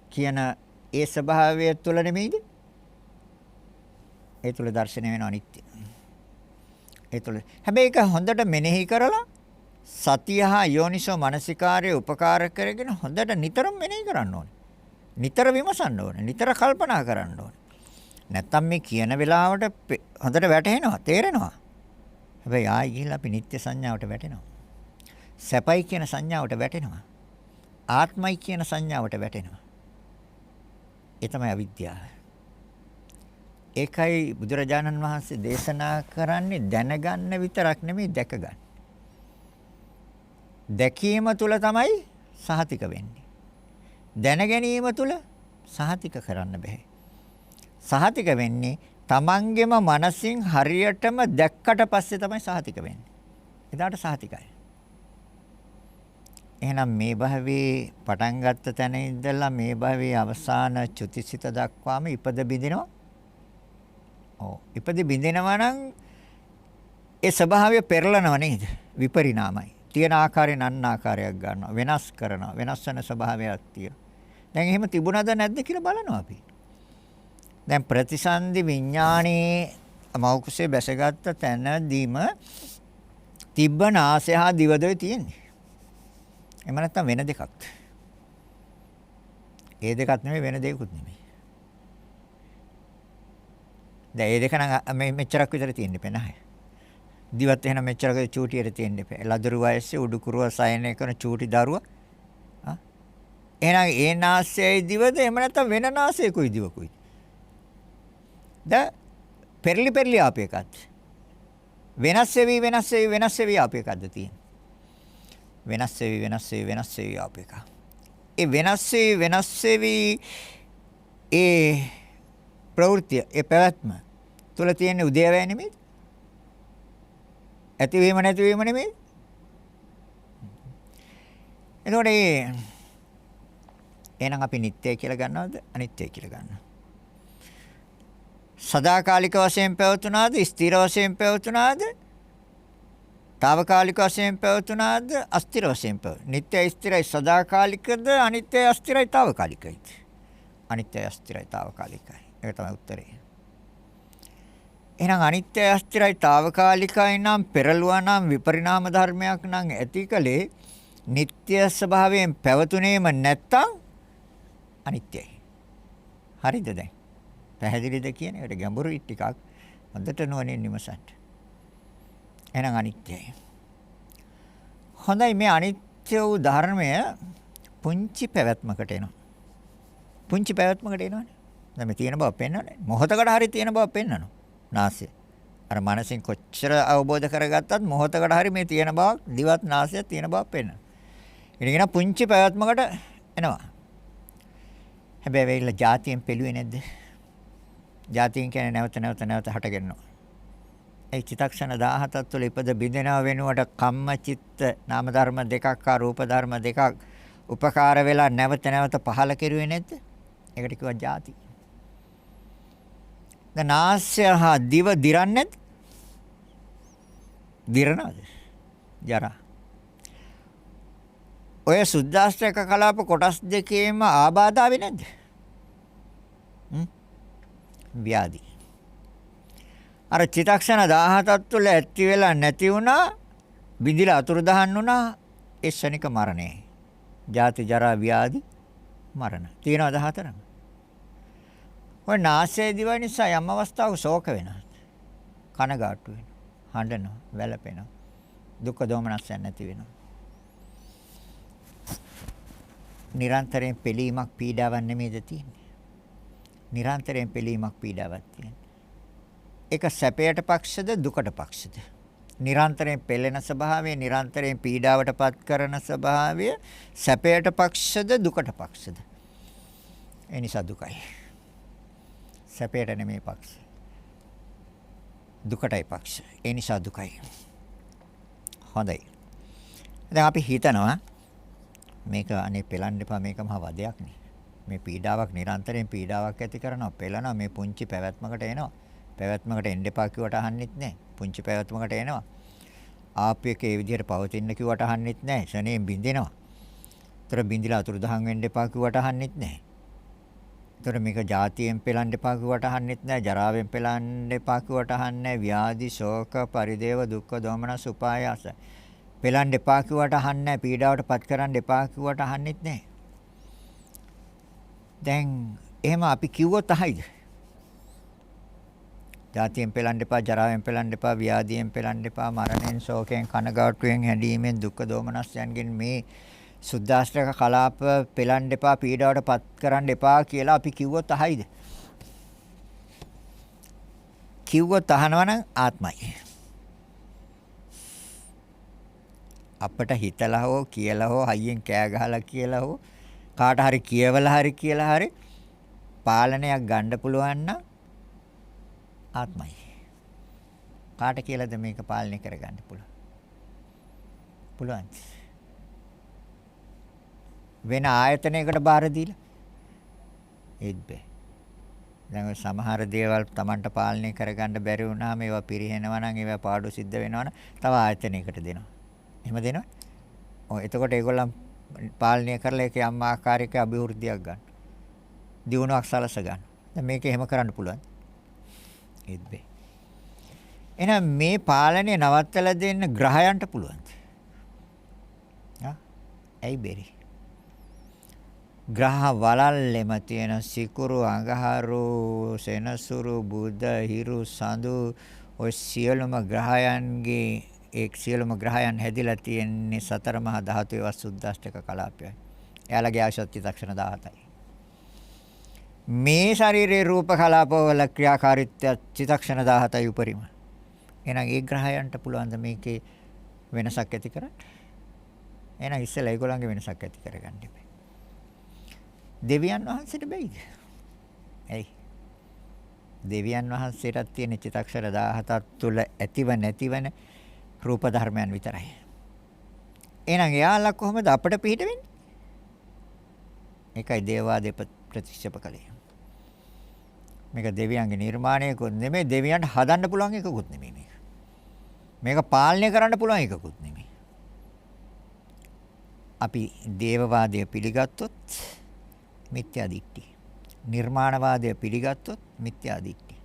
S2: කියන ඒ ස්වභාවය තුළ නෙමෙයිද? ඒ තුළ දර්ශනය වෙන අනිත්‍ය. ඒ තුළ හැබැයි ඒක හොඳට මෙනෙහි කරලා සතිය හා යෝනිසෝ මනසිකාර්යය උපකාර කරගෙන හොඳට නිතරම මෙනෙහි කරන්න ඕනේ. නිතර විමසන්න ඕනේ. නිතර කල්පනා කරන්න ඕනේ. නැත්තම් මේ කියන වෙලාවට හොඳට වැටහෙනවා, තේරෙනවා. හැබැයි ආයි ගිහිල්ලා අපි නිත්‍ය සංඥාවට වැටෙනවා. සැපයි කියන සංඥාවට වැටෙනවා. ආත්මයි කියන සංඥාවට වැටෙනවා. ඒ තමයි අවිද්‍යාව. ඒකයි බුදුරජාණන් වහන්සේ දේශනා කරන්නේ දැනගන්න විතරක් නෙමෙයි දැක ගන්න. දැකීම තුල තමයි සහතික වෙන්නේ. දැන ගැනීම තුල සහතික කරන්න බෑ. සහතික වෙන්නේ තමන්ගෙම මනසින් හරියටම දැක්කට පස්සේ තමයි සහතික වෙන්නේ. එදාට සහතිකයි. එහෙනම් මේ භවයේ පටන් ගත්ත තැන ඉඳලා මේ භවයේ අවසාන චුතිසිත දක්වාම ඉපද බිඳිනවා. ඔව්. ඉපද බිඳිනවා නම් ඒ ස්වභාවය පෙරලනව නේද? විපරිණාමයි. තියෙන ආකාරයෙන් අන්න ආකාරයක් ගන්නවා. වෙනස් කරනවා. වෙනස් වෙන ස්වභාවයක් තියෙනවා. දැන් එහෙම තිබුණාද නැද්ද කියලා බලනවා අපි. දැන් ප්‍රතිසන්දි විඥානයේ මෞකසේ බැසගත්ත තැනදීම තිබ්බ නාසය හා දිවදොයි තියෙන්නේ. එහෙම නැත්නම් වෙන දෙකක්. ඒ දෙකක් නෙමෙයි වෙන දෙයක්වත් නෙමෙයි. දැන් ඒ දෙක නම් මෙච්චරක් විතර තියෙන්න එපා නෑ. දිවත් එහෙනම් මෙච්චරක චූටියට තියෙන්න එපා. ලදරු වයසේ උඩුකුරුව සයනය කරන චූටි දරුවා. එහෙනම් ඒ නාසයයි දිවද එහෙම නැත්නම් වෙන නාසයකුයි දිවකුයි. පෙරලි ආපු එකත් වෙනස් වෙවි ආපු එකක්ද තියෙන්නේ. වෙනස් වෙවි ආපු එක. ඒ වෙනස් වෙවි ඒ ප්‍රවෘත්ති ඒ පැවැත්ම තුල තියෙන උදේවැය නෙමෙයි. ඇතිවීම නැතිවීම නෙමෙයි. එතකොට එහෙනම් අපි නිට්ටය කියලා ගන්නවද අනිත්‍ය කියලා ගන්නවද? සදාකාලික වශයෙන් පැවතුනාද ස්ථිර වශයෙන් පැවතුනාද తాවකාලික වශයෙන් පැවතුනාද අස්ථිර වශයෙන් පැවතුනාද? නිට්ටය ස්ථිරයි සදාකාලිකද අනිත්‍ය අස්ථිරයි తాවකාලිකයිද? අනිත්‍ය අස්ථිරයි తాවකාලිකයි. ඒක තමයි උත්තරේ. එහෙනම් අනිත්‍ය අස්ථිරයි తాවකාලිකයි නම් පෙරළුවා නම් විපරිණාම ධර්මයක් නම් ඇතිකලේ නිට්ටය ස්වභාවයෙන් පැවතුනේම නැත්තම් අනිත්‍යයි. හරිද දැන්? පැහැදිලිද කියන එකට ගැඹුරුයි ටිකක් හොඳට නුවණින් විමසන්න. එහෙනම් අනිත්‍යයි. හොඳයි මේ අනිත්‍ය වූ ධර්මය පුංචි පැවැත්මකට එනවා. පුංචි පැවැත්මකට එනවනේ. දැන් මේ තියෙන බව පෙන්වන්නේ. මොහොතකට හරි තියෙන බව පෙන්වනවා. නාසය. අර මනසින් කොච්චර අවබෝධ කරගත්තත් මොහොතකට හරි මේ තියෙන බවක් දිවත් නාසය තියෙන බවක් පේනවා. ඉතින් පුංචි පැවැත්මකට එනවා. හැබැයි වෙයිලා જાතියෙන් පෙළුවේ නැද්ද? જાතියෙන් කියන්නේ නැවත හටගෙනවා. ඒ චිත්තක්ෂණ 17ක් තුළ ඉපද බිඳෙනව වෙනුවට කම්ම චිත්ත නාම ධර්ම දෙකක් හා රූප ධර්ම දෙකක් උපකාර වෙලා නැවත පහළ කෙරුවේ නැද්ද? ඒකට කිව්වා જાති. දැන් නාසය හා දිව දිරන්නේ නැද්ද? දිරනවද? ජරා. ඔය සුද්දාස්ත්‍රක කලාප කොටස් දෙකේම ආබාධ ආවේ නැද්ද? ව්‍යාධි. අර චිත්තක්ෂණ 17ක් තුළ ඇති වෙලා නැති වුණා, විඳිලා අතුරුදහන් වුණා ඒ ශනික මරණය. ජාති ජරා ව්‍යාධි මරණ. තියෙනවද හතරම? ඔය නාසය දිව නිසා යම් අවස්ථාවක ශෝක වෙනවා. කනගාටු වෙනවා. හඬනවා, වැළපෙනවා. දුක් දෝමනස්යන් නැති වෙනවා. නිරන්තරයෙන් පිළීමක් පීඩාවක් නෙමෙයිද තියෙන්නේ? නිරන්තරයෙන් පිළීමක් පීඩාවක් තියෙන්නේ. ඒක සැපයට පක්ෂද දුකට පක්ෂද? නිරන්තරයෙන් පෙළෙන ස්වභාවය, නිරන්තරයෙන් පීඩාවටපත් කරන ස්වභාවය සැපයට පක්ෂද දුකට පක්ෂද? ඒ නිසා දුකයි. සැපයට නෙමෙයි පක්ෂ. දුකටයි පක්ෂ. ඒ නිසා දුකයි. හොඳයි. දැන් අපි හිතනවා මේක අනේ පෙලන්න එපා, මේක මහ වදයක් නේ. මේ පීඩාවක් නිරන්තරයෙන් පීඩාවක් ඇති කරනවා, පෙළනවා, මේ පුංචි පැවැත්මකට එනවා. පැවැත්මකට එන්න එපා කිව්වට අහන්නෙත් නැහැ. පුංචි පැවැත්මකට එනවා. ආපු එක ඒ විදිහට පවතින්න කිව්වට අහන්නෙත් නැහැ. ශනේන් බින්දෙනවා. ඒතර බින්දිලා අතුරුදහන් වෙන්න එපා කිව්වට අහන්නෙත් නැහැ. ඒතර මේක જાතියෙන් පෙලන්න එපා කිව්වට අහන්නෙත් නැහැ. ජරාවෙන් පෙලන්න එපා කිව්වට අහන්නේ නැහැ. ව්‍යාධි, ශෝක, පරිදේව, දුක්ඛ, දෝමනස්, උපායාස. පෙලන්න එපා කිව්වට අහන්නේ නැහැ. පීඩාවට පත් කරන්න එපා කිව්වට අහන්නෙත් නැහැ. දැන් එහෙම අපි කිව්වොත් අහයිද? ජාතියෙන් පෙලන්න එපා, ජරාවෙන් පෙලන්න එපා, ව්‍යාධියෙන් පෙලන්න එපා, මරණයෙන්, ශෝකයෙන්, කනගාටුවෙන්, හැඬීමෙන්, දුක්ඛ දෝමනස්යන්ගෙන් මේ සුද්දාස්ත්‍රක කලාප පෙලන්න එපා, පීඩාවට පත් කරන්න එපා කියලා අපි කිව්වොත් අහයිද? කිව්වොත් අහනවනම් ආත්මයි. අපිට හිතලා හෝ කියලා හෝ හයියෙන් කෑ ගහලා කියලා හෝ කාට හරි කියවලා හරි කියලා හරි පාලනයක් ගන්න පුළුවන් නම් ආත්මයි. කාට කියලාද මේක පාලනය කරගන්න පුළුවන්? පුළුවන්. වෙන ආයතනයකට බාර දීලා ඒත් බෑ. දැන් ඔය සමහර දේවල් Tamanට පාලනය කරගන්න බැරි වුණාම ඒවා පිරිහෙනවා නම් ඒවා පාඩු සිද්ධ වෙනවා නම් තව ආයතනයකට දෙනවා. එහෙම දෙනවා. ඔව් එතකොට ඒගොල්ලන් පාලනය කරලා ඒකේ යම් ආකාරයක අභිවෘද්ධියක් ගන්න. දියුණුවක් සලස ගන්න. දැන් මේක එහෙම කරන්න පුළුවන්. ඒත් බෑ. එහෙනම් මේ පාලනය නවත්තලා දෙන්න ග්‍රහයන්ට පුළුවන්. ඇයි බැරි? ග්‍රහ වලල්ලෙම තියෙන සිකුරු, අඟහරු, සෙනසුරු, බුධ, හිරු, සඳු ඔය සියලුම ග්‍රහයන්ගේ ඒ සියලුම ග්‍රහයන් හැදිලා තියෙන්නේ සතර මහා ධාතුවේ වසුද්දාෂ්ටක කලාපයයි. එයාලගේ ආයුෂ චිත්තක්ෂණ 17යි. මේ ශරීරයේ රූප කලාපවල ක්‍රියාකාරීත්වය චිත්තක්ෂණ 17යි උපරිම. එහෙනම් ඒ ග්‍රහයන්ට පුළුවන් ද මේකේ වෙනසක් ඇති කරන්න? එහෙනම් ඉස්සෙල්ලා ඒගොල්ලන්ගේ වෙනසක් ඇති කරගන්න ඉබේ. දෙවියන් වහන්සේට බැයිද? ඇයි? දෙවියන් වහන්සේටත් තියෙන චිත්තක්ෂණ 17ක් තුල ඇතිව නැතිවන රූප ධර්මයන් විතරයි. එහෙනම් එයාලා කොහොමද අපට පිට වෙන්නේ? ඒකයි දේවාදේ ප්‍රතික්ෂේප කළේ. මේක දෙවියන්ගේ නිර්මාණයකුත් නෙමෙයි, දෙවියන්ට හදන්න පුළුවන් එකකුත් නෙමෙයි මේක. මේක පාලනය කරන්න පුළුවන් එකකුත් නෙමෙයි. අපි දේවවාදය පිළිගත්තොත් මිත්‍යා දිට්ඨිය. නිර්මාණවාදය පිළිගත්තොත් මිත්‍යා දිට්ඨිය.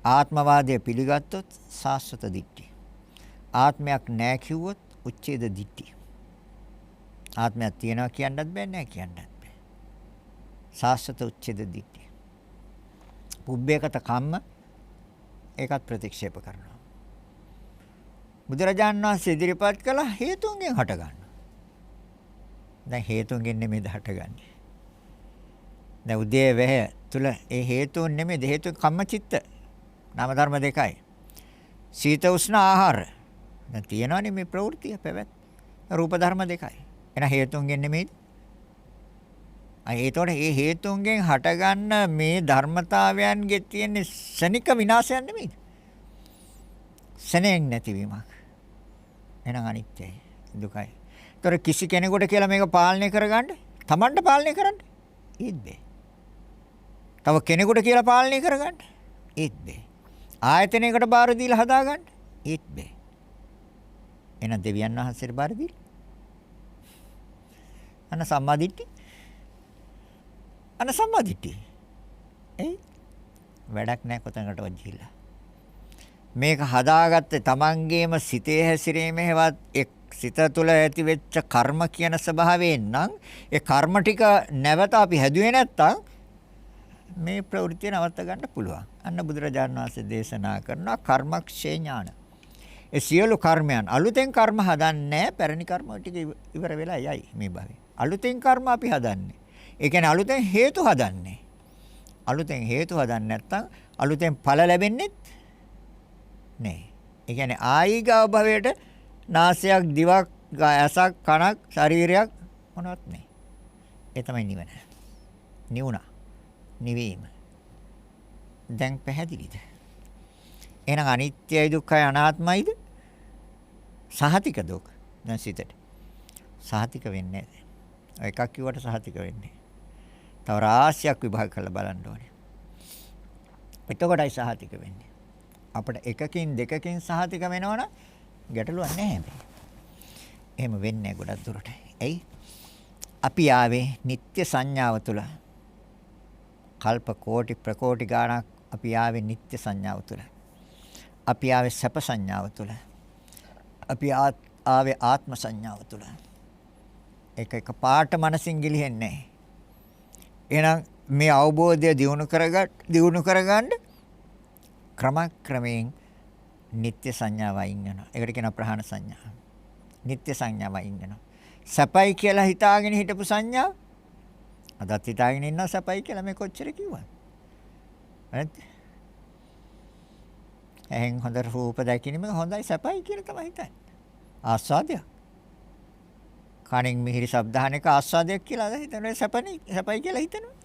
S2: ආත්මවාදය පිළිගත්තොත් සාස්වත දිට්ඨිය. ආත්මයක් නැහැ කිව්වොත් උච්ඡේද දිට්ඨිය. ආත්මයක් තියනවා කියන්නත් බෑ, නැහැ කියන්නත් බෑ. සාස්වත උච්ඡේද දිට්ඨිය. පුබ්බේකත කම්ම ඒකත් ප්‍රතික්ෂේප කරනවා. බුදුරජාණන් වහන්සේ ඉදිරිපත් කළ හේතුන්ගෙන් හට ගන්නවා. දැන් හේතුන්ගෙන් නෙමෙයි හටගන්නේ. දැන් උදේ වැය තුල ඒ හේතුන් නෙමෙයි, හේතු කම්මචිත්ත නාම ධර්ම දෙකයි. සීත උෂ්ණ ආහාර. දැන් තියෙනවනේ මේ ප්‍රවෘත්තිය පැවැත්. රූප ධර්ම දෙකයි. එහෙනම් හේතුන්ගෙන් නෙමෙයි. ඒතකොට මේ හේතුන්ගෙන් හටගන්න මේ ධර්මතාවයන්ගේ තියෙන ශනික විනාශයක් නෙමෙයි. ශනෙන් නැතිවීමක්. එහෙනම් අනිත්‍යයි දුකයි. ඒතර කිසි කෙනෙකුට කියලා මේක පාලනය කරගන්න, Tamanට පාලනය කරන්න ඒත් බෑ. තව කෙනෙකුට කියලා පාලනය කරගන්න ඒත් බෑ. ආයතනයකට බාර දීලා හදාගන්න ඒත් බෑ. එහෙනම් දෙවියන් වහන්සේට බාර දීලා අන්න සම්මාදිට්ඨි. අන්න සම්මාදිට්ඨි. වැඩක් නැහැ කොතනකටවත් ගිහිල්ලා. මේක හදාගත්තේ Tamangeema සිතේ හැසිරීමේවත් එක් සිත තුළ ඇති වෙච්ච කර්ම කියන ස්වභාවයෙන් නම් ඒ කර්ම ටික නැවත අපි හැදුවේ නැත්තම් මේ ප්‍රවෘත්තිය නවත්ත ගන්න පුළුවන්. අන්න බුදුරජාණන් වහන්සේ දේශනා කරනවා කර්මක්ෂේ ඥාන. ඒ සියලු කර්මයන් අලුතෙන් කර්ම හදන්නේ පැරණි කර්ම ටික ඉවර වෙලා යයි මේ භවයේ. අලුතෙන් කර්ම අපි හදන්නේ. ඒ කියන්නේ අලුතෙන් හේතු හදන්නේ. අලුතෙන් හේතු හදන්නේ නැත්තම් අලුතෙන් ඵල ලැබෙන්නේ නෑ. ඒ කියන්නේ ආයිගාව භවයට නාසයක්, දිවක්, ඇසක්, කනක්, ශරීරයක් මොනවත් නෑ. ඒ තමයි නිවන. නිවුණා. නිවීම. දැන් පැහැදිලිද? එහෙනම් අනිත්‍යයි, දුක්ඛයි, අනාත්මයිද? සහතික දුක්. දැන් සිතට. සහතික වෙන්නේ නැහැ. එකක් කිව්වට සහතික වෙන්නේ. තව රාශියක් විභාග කරලා බලන්න ඕනේ. එතකොටයි සහතික වෙන්නේ. අපිට එකකින් දෙකකින් සහතික වෙනවනම් ගැටලුවක් නැහැ හැබැයි. එහෙම වෙන්නේ නැහැ ගොඩක් දුරට. එයි අපි ආවේ නিত্য සංඥාව තුළ. කල්ප කෝටි ප්‍රකෝටි ගාණක් අපි ආවේ නিত্য සංඥාව තුළ. අපි ආවේ සැප සංඥාව තුළ. අපි ආවේ ආත්ම සංඥාව තුළ. එක පාට මනසින් ගිලිහෙන්නේ නැහැ. එහෙනම් මේ අවබෝධය දියුණු කරගන්න ක්‍රමයෙන් නিত্য සංඥාව අයින් වෙනවා. ඒකට කියනවා ප්‍රහාණ සංඥා. නিত্য සංඥාව අයින් වෙනවා. සැපයි කියලා හිතාගෙන හිටපු සංඥා අදත් හිතාගෙන ඉන්නවා සැපයි කියලා මේ කොච්චර කිව්වද? හරිද? එහෙන් හොඳ රූප දැකීම හොඳයි සැපයි කියලා තමයි හිතන්නේ. ආස්වාදයක්. කණින් මිහිරි ශබ්ද අහන එක ආස්වාදයක් කියලා හිතනවා. සැපයි කියලා හිතනවා.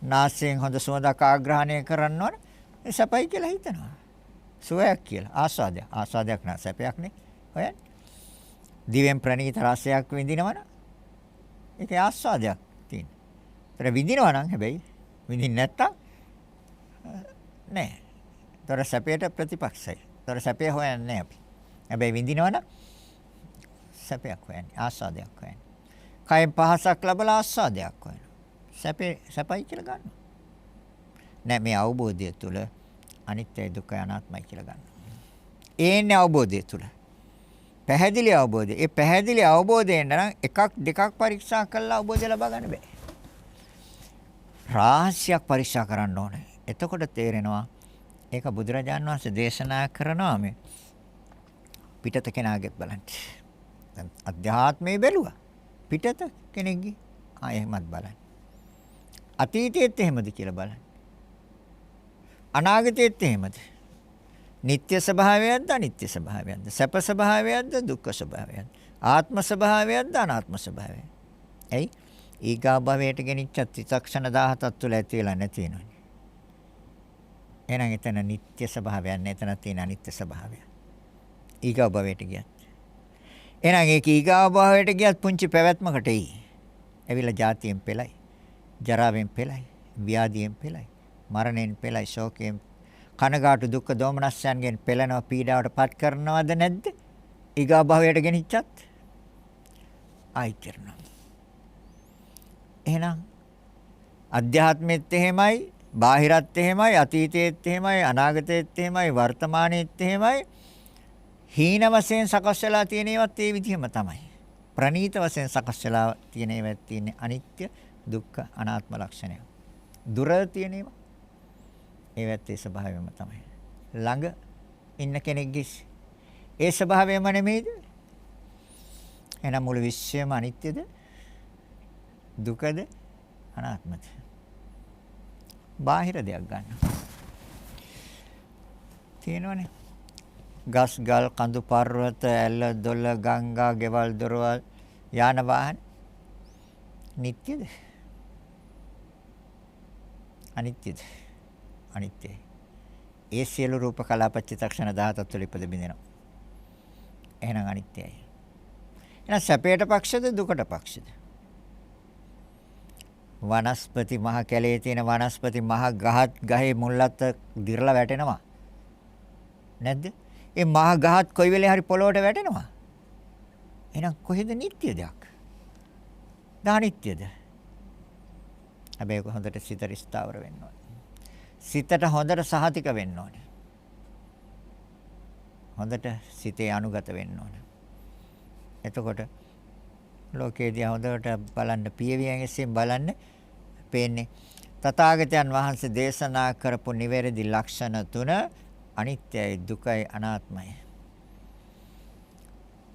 S2: නාසයෙන් හොඳ සුවඳක් ආග්‍රහණය කරනවනේ සැපයි කියලා හිතනවා. සුවයක් කියලා ආස්වාදයක්. ආස්වාදයක් නා සැපයක් නේ. හොයන්නේ. දිවෙන් ප්‍රණීත රසයක් විඳිනවනම් ඒකේ ආස්වාදයක් තියෙනවා. ඒතර විඳිනවා නම් හැබැයි විඳින්න නැත්තම් නෑ. ඒතර සැපයට ප්‍රතිපක්ෂයි. ඒතර සැපය හොයන්නේ නෑ අපි. හැබැයි විඳිනවනම් සැපයක් හොයන්නේ ආස්වාදයක් හොයන්නේ. කයෙන් පහසක් ලැබලා ආස්වාදයක් හොයනවා. සැපයි කියලා ගන්නවා. නෑ මේ අවබෝධය තුළ අනිත්‍යයි දුක්ඛයි අනාත්මයි කියලා ගන්නවා. ඒන්නේ අවබෝධය තුළ. පැහැදිලි අවබෝධය. ඒ පැහැදිලි අවබෝධයෙන් නම් එකක් දෙකක් පරීක්ෂා කරලා අවබෝධය ලබා ගන්න බෑ. රාශියක් පරීක්ෂා කරන්න ඕනේ. එතකොට තේරෙනවා ඒක බුදුරජාණන් වහන්සේ දේශනා කරනවා මේ පිටත කෙනාගෙත් බලන්න. දැන් අධ්‍යාත්මයේ බැලුවා. පිටත කෙනෙක්ගේ ආයෙමත් බලන්න. අතීතයේත් එහෙමද කියලා බලන්න. අනාගතයේත් එහෙමද? නিত্য ස්වභාවයක්ද අනිත්‍ය ස්වභාවයක්ද? සැප ස්වභාවයක්ද දුක්ඛ ස්වභාවයක්ද? ආත්ම ස්වභාවයක්ද අනාත්ම ස්වභාවයක්ද? එයි ඊගා භවයට ගෙනිච්ච ත්‍රිසක්ෂණ 17ක් තුළ ඇති වෙලා නැති වෙනවනේ. එහෙනම් එතන නিত্য ස්වභාවයක් නෑ, එතන තියෙන අනිත්‍ය ස්වභාවය. ඊගා භවයට ගියත්. එහෙනම් ඒක ඊගා භවයට ගියත් පුංචි පැවැත්මකට එයි. ඇවිල්ලා ජාතියෙන් පෙළයි, ජරාවෙන් පෙළයි, ව්‍යාධියෙන් පෙළයි, මරණයෙන් පෙළයි, ශෝකයෙන් කනගාටු දුක්ඛ දෝමනස්යන්ගෙන් පෙළෙනව පීඩාවට පත් කරනවද නැද්ද? ඊගා භවයට ගෙනිච්චත් ආයි කරනවා. එහෙනම් අධ්‍යාත්මෙත් එහෙමයි, බාහිරත් එහෙමයි, අතීතයේත් එහෙමයි, අනාගතයේත් එහෙමයි, වර්තමානයේත් එහෙමයි. හීන වශයෙන් සකස් වෙලා තියෙන ඒවාත් ඒ විදිහම තමයි. ප්‍රනීත වශයෙන් සකස් වෙලා තියෙන ඒවාත් තියෙන්නේ අනිත්‍ය, දුක්ඛ, අනාත්ම ලක්ෂණය. දුර තියෙන ඒවා ඒවත් ඒ ස්වභාවයම තමයි. ළඟ ඉන්න කෙනෙක්ගේ ඒ ස්වභාවයම නෙමෙයිද? එහෙනම් මුළු විශ්වයම අනිත්‍යද? දුකද? අනාත්මද? බාහිර දෙයක් ගන්න. තියෙනවනේ. ගස් ගල් කඳු පර්වත ඇල දොළ ගංගා ගෙවල් දොරවල් යාන වාහන නිට්ටයද? අනිත්‍යද? අනිත්‍යයි. ඒ සියලු රූප කලාප චිත්තක්ෂණ 17ක් තුළ ඉපද බිඳිනවා. එහෙනම් අනිත්‍යයි. එහෙනම් සැපයට පක්ෂද දුකට පක්ෂද? වනස්පති මහ කැලේ තියෙන වනස්පති මහ ගහත් ගහේ මුල්ලත් දිරලා වැටෙනවා. නැද්ද? ඒ මහ ගහත් කොයි වෙලේ හරි පොළොවට වැටෙනවා. එහෙනම් කොහෙද නිට්ටය දෙයක්? දානිත්‍යද? හැබැයි ඒක හොඳට සිතට ස්ථාවර වෙන්න ඕනේ. සිතට හොඳට සහතික වෙන්න ඕනේ. හොඳට සිතේ අනුගත වෙන්න ඕනේ. එතකොට ලෝකයේදී හොඳට බලන්න පියවියෙන් එසෙන් බලන්න පේන්නේ තථාගතයන් වහන්සේ දේශනා කරපු නිවැරදි ලක්ෂණ තුන අනිත්‍යයි දුකයි අනාත්මයි.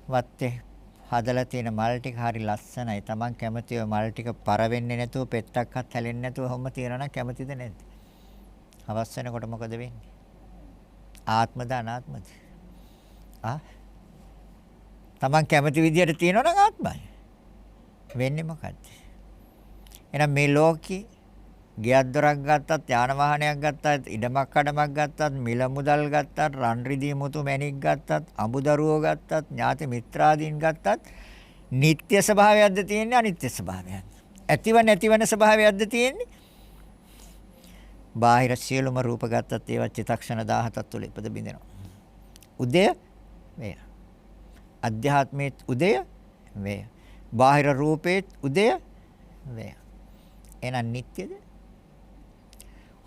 S2: වත්තේ හදලා තියෙන මල් ටික හරි ලස්සනයි. Taman කැමති ඔය මල් ටික පර වෙන්නේ නැතුව පෙත්තක්වත් හැලෙන්නේ නැතුව හැම තියනවා නම් කැමතිද නැද්ද? හවස් වෙනකොට මොකද වෙන්නේ? ආත්මද අනාත්මද? Taman කැමති විදියට තියෙනවා නම් ආත්මයි. වෙන්නේ මොකද්ද? එහෙනම් මේ ලෝකේ ගෙයක් දොරක් ගත්තත් යාන වාහනයක් ගත්තත් ඉඩමක් කඩමක් ගත්තත් මිල මුදල් ගත්තත් රන් රිදී මුතු මැණික් ගත්තත් අඹදරුවෝ ගත්තත් ඥාති මිත්‍රාදීන් ගත්තත් නিত্য ස්වභාවයක්ද තියෙන්නේ අනිත්‍ය ස්වභාවයක්ද? ඇතිව නැතිවන ස්වභාවයක්ද තියෙන්නේ? බාහිර සියලුම රූප ගත්තත් ඒවා චිත්තක්ෂණ 17ක් තුළ ඉපද බිඳිනවා. උදය වේ. අධ්‍යාත්මයේ උදය වේ. බාහිර රූපේ උදය වේ. එහෙනම් නිට්ටයද?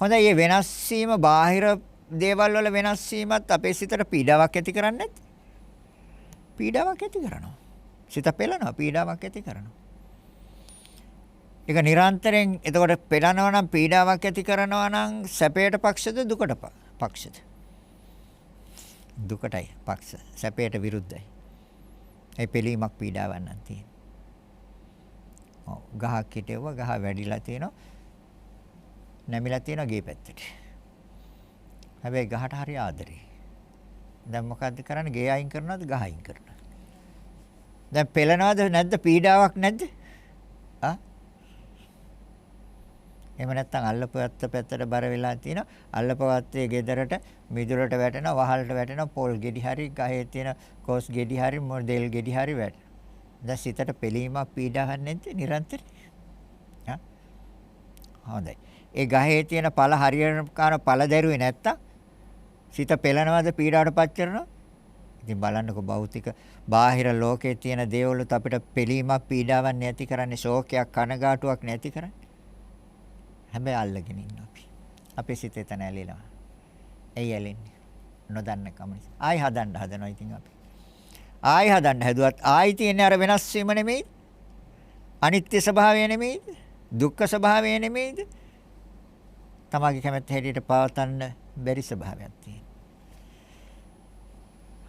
S2: හොඳයි මේ වෙනස් වීම බාහිර දේවල් වල වෙනස් වීමත් අපේ සිතට පීඩාවක් ඇති කරන්නේ නැද්ද? පීඩාවක් ඇති කරනවා. සිත පෙළනවා පීඩාවක් ඇති කරනවා. ඒක නිරන්තරයෙන් එතකොට පෙළනවා නම් පීඩාවක් ඇති කරනවා නම් සැපයට පක්ෂද දුකට පක්ෂද? දුකටයි පක්ෂ. සැපයට විරුද්ධයි. ඒ පෙළීමක් පීඩාවක් නම් තියෙනවා. ඔව් ගහක් හිටෙව්වා ගහ වැඩිලා තියෙනවා. නැමිලා තියෙනවා ගේ පැත්තට. හැබැයි ගහට හරි ආදරේ. දැන් මොකද්ද කරන්නේ? ගේ අයින් කරනවද ගහ අයින් කරනවද? දැන් පෙළනවද නැද්ද? පීඩාවක් නැද්ද? එහෙම නැත්නම් අල්ලපුවත් පැත්තට බර වෙලා තියෙනවා. අල්ලපුවත්තේ ගෙදරට මිදුලට වැටෙනවා, වහලට වැටෙනවා, පොල් ගෙඩි හරි, ගහේ තියෙන කොස් ගෙඩි හරි, දෙල් ගෙඩි හරි වැටෙනවා. දැන් සිතට පෙළීමක් පීඩාවක් නැද්ද නිරන්තරයෙන්? හොඳයි. ඒ ගහේ තියෙන පළ හරියට කාන පළ දැරුවේ නැත්තම් සිත පෙළනවද පීඩාවටපත් කරනවද? ඉතින් බලන්නකෝ භෞතික බාහිර ලෝකයේ තියෙන දේවලුත් අපිට පෙළීමක් පීඩාවක් නැති කරන්නේ ශෝකයක් කනගාටුවක් නැති කරන්නේ. හැබැයි අල්ලගෙන ඉන්නවා අපි. අපේ සිතේ තන ඇලෙනවා. ඇයි ඇලෙන්නේ? නොදන්න කම නිසා. ආයි හදන්න හදනවා ඉතින් අපි. ආයි හදන්න හැදුවත් ආයි තියෙන්නේ අර වෙනස් වීම නෙමෙයි. අනිත්‍ය ස්වභාවය නෙමෙයිද? දුක්ඛ ස්වභාවය නෙමෙයිද? තමගේ කැමැත්ත හැටියට පවතන්න බැරි ස්වභාවයක් තියෙනවා.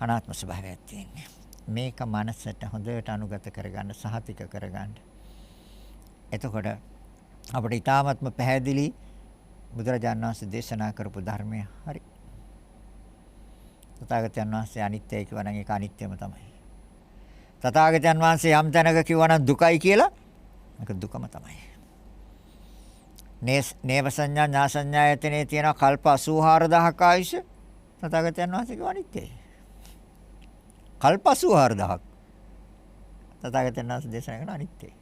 S2: අනාත්ම ස්වභාවයක් තියෙනවා. මේක මනසට හොඳට අනුගත කරගන්න සහතික කරගන්න. එතකොට අපිට ඊ타ත්ම පැහැදිලි බුදුරජාණන් වහන්සේ දේශනා කරපු ධර්මය හරි. තථාගතයන් වහන්සේ අනිත්‍යයි කියවනම් ඒක අනිත්‍යම තමයි. තථාගතයන් වහන්සේ යම් තැනක කිව්වනම් දුකයි කියලා ඒක දුකම තමයි. නේව සංඥා ඥා සංඥායතනේ තියෙන කල්ප 84000ක ආයුෂ තථාගතයන් වහන්සේ කිව්ව අනිත්‍යයි. කල්ප 84000ක් තථාගතයන් වහන්සේ දේශනා කරන අනිත්‍යයි.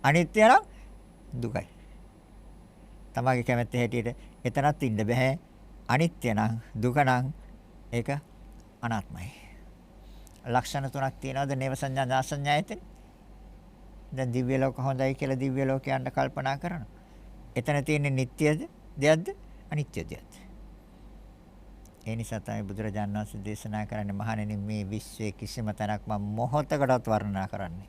S2: අනිත්‍ය නම් දුකයි. තමගේ කැමැත්ත හැටියට එතනත් ඉන්න බෑ. අනිත්‍ය නම් දුක නම් ඒක අනාත්මයි. ලක්ෂණ තුනක් තියෙනවද නේව සංඥා ඥා සංඥායතනේ? දැන් දිව්‍ය ලෝක හොඳයි කියලා දිව්‍ය ලෝකයන්ට කල්පනා කරනවා. එතන තියෙන්නේ නිට්ටයද දෙයක්ද අනිත්‍ය දෙයක්ද? ඒ නිසා තමයි බුදුරජාණන් වහන්සේ දේශනා කරන්නේ මහණෙනි මේ විශ්වයේ කිසිම තැනක් මම මොහොතකටවත් වර්ණනා කරන්නේ.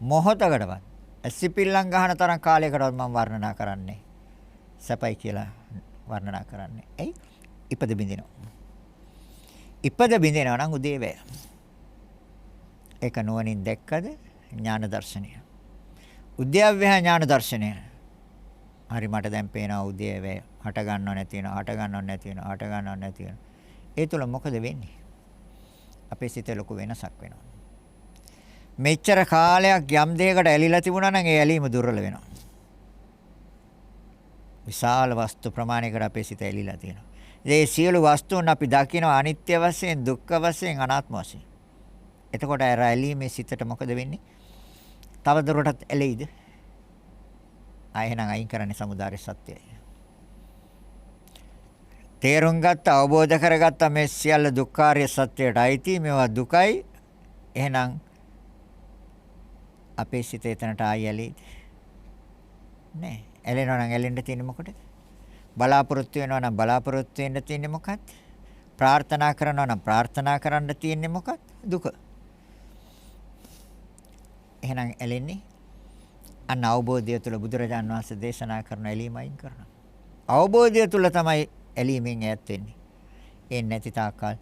S2: මොහොතකටවත්. ඇසිපිල්ලම් ගහන තරම් කාලයකටවත් මම වර්ණනා කරන්නේ. සපයි කියලා වර්ණනා කරන්නේ. එයි ඉපද බින්දිනවා. ඉපද බින්දිනවා නම් උදේවැය. ඒක නුවණින් දැක්කද ඥාන දර්ශනය. උද්‍යව්‍ය ඥාන දර්ශනය. හරි මට දැන් පේනවා උදේවැය හට ගන්නව නැති වෙනවා හට ගන්නව නැති වෙනවා හට ගන්නව නැති වෙනවා. ඒ තුල මොකද වෙන්නේ? අපේ සිතේ ලොකු වෙනසක් වෙනවා. මෙච්චර කාලයක් යම් දෙයකට ඇලිලා තිබුණා නම් ඒ ඇලීම දුර්වල වෙනවා. විශාල වස්තු ප්‍රමාණයකට අපේ සිත ඇලිලා තියෙනවා. මේ සියලු වස්තුන් අපි දකිනවා අනිත්‍ය වශයෙන්, දුක්ඛ වශයෙන්, අනාත්ම වශයෙන්. එතකොට අර ඇලීමේ සිතට මොකද වෙන්නේ? තව දුරටත් ඇලෙයිද? ආයෙනම් අයින් කරන්නේ සමුදාය සත්‍යය. තේරුම් ගත්ත, අවබෝධ කරගත්ත මේ සියල්ල දුක්ඛාරිය සත්‍යයට අයිති, මේවා දුකයි. එහෙනම් අපේ සිත එතනට ආයෙ ඇලෙයිද? නෑ. ඇලෙනවා නම් ඇලෙන්න තියෙන්නේ මොකටද? බලාපොරොත්තු වෙනවා නම් බලාපොරොත්තු වෙන්න තියෙන්නේ මොකක්ද? ප්‍රාර්ථනා කරනවා නම් ප්‍රාර්ථනා කරන්න තියෙන්නේ මොකක්ද? දුක. එහෙනම් ඇලෙන්නේ අන්න අවබෝධය තුළ බුදුරජාන් වහන්සේ දේශනා කරන ඇලීම අයින් කරනවා. අවබෝධය තුළ තමයි ඇලීමෙන් ඈත් වෙන්නේ. ඒ නැති තාක්කල්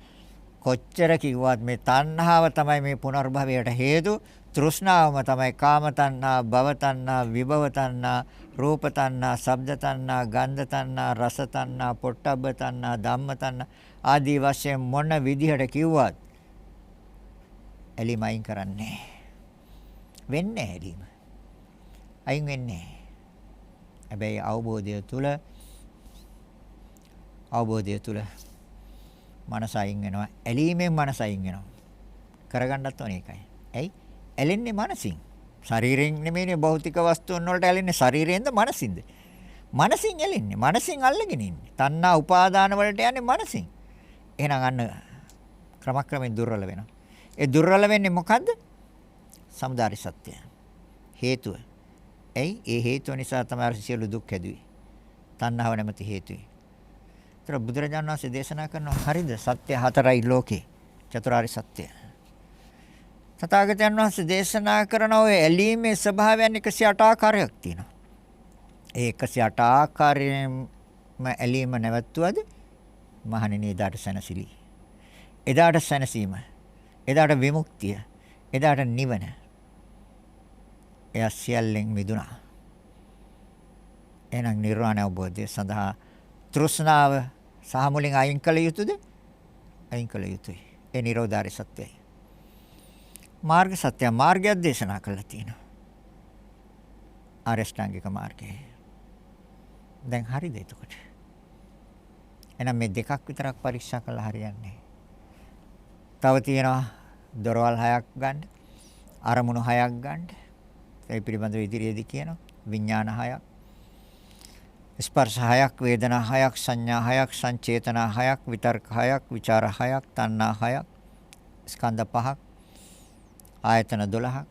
S2: කොච්චර කිව්වත් මේ තණ්හාව තමයි මේ පුනර්භවයට හේතු. තෘෂ්ණාවම තමයි කාම තණ්හා, භව තණ්හා, විභව තණ්හා, රූප තණ්හා, ශබ්ද තණ්හා, ගන්ධ තණ්හා, රස තණ්හා, පොට්ටබ්බ තණ්හා, ධම්ම තණ්හා ආදී වශයෙන් මොන විදිහට කිව්වත් ඇලීම අයින් කරන්නේ වෙන්නේ ඇලීම. අයින් වෙන්නේ. හැබැයි අවබෝධය තුල මනස අයින් වෙනවා. ඇලීමෙන් මනස අයින් වෙනවා. කරගන්නත් ඕනේ ඒකයි. ඇයි? ඇලෙන්නේ මනසින්. ශරීරයෙන් නෙමෙයිනේ භෞතික වස්තුන් වලට ඇලෙන්නේ ශරීරයෙන්ද මනසින්ද? මනසින් ඇලෙන්නේ. මනසින් අල්ලගෙන ඉන්නේ. තණ්හා උපාදාන වලට යන්නේ මනසින්. එහෙනම් අන්න ක්‍රමක්‍රමයෙන් දුර්වල වෙනවා. ඒ දුර්වල වෙන්නේ මොකද්ද? සමුදාය සත්‍යය. හේතුව. ඇයි? ඒ හේතුව නිසා තමයි සියලු දුක් හැදුවේ. තණ්හාව නැමැති හේතුවයි. ඒතර බුදුරජාණන් වහන්සේ දේශනා කරනවා හරිද? සත්‍ය හතරයි ලෝකේ. චතුරාර්ය සත්‍යය. තථාගතයන් වහන්සේ දේශනා කරන ඔය ඇලීමේ ස්වභාවයන් 108 ආකාරයක් තියෙනවා. ඒ 108 ආකාරයෙන්ම ඇලීම නැවතුවද? මහණෙනි එදාට සැනසෙලි. එදාට සැනසීම. එදාට විමුක්තිය. එදාට නිවන. එය සියල්ලෙන් මිදුණා. එහෙනම් නිර්වාණ අවබෝධය සඳහා තෘෂ්ණාව සහ මුලින් අයින් කළ යුතුද? අයින් කළ යුතුයි. ඒ නිරෝධාරි සත්‍යයි. මාර්ග සත්‍ය මාර්ගය දේශනා කළා තියෙනවා. ආරියෂ්ඨාංගික මාර්ගය. දැන් හරිද එතකොට? එහෙනම් මේ දෙකක් විතරක් පරීක්ෂා කළා හරියන්නේ. තව තියෙනවා දොරවල් 6ක් ගන්න, අරමුණු 6ක් ගන්න. ඒ පිළිබඳව ඉදිරියේදී කියනවා. විඥාන 6ක්, ස්පර්ශ 6ක්, වේදනා 6ක්, සංඥා 6ක්, සංචේතනා 6ක්, විතර්ක 6ක්, විචාර 6ක්, තණ්හා 6ක්, ස්කන්ධ 5ක්, ආයතන 12ක්,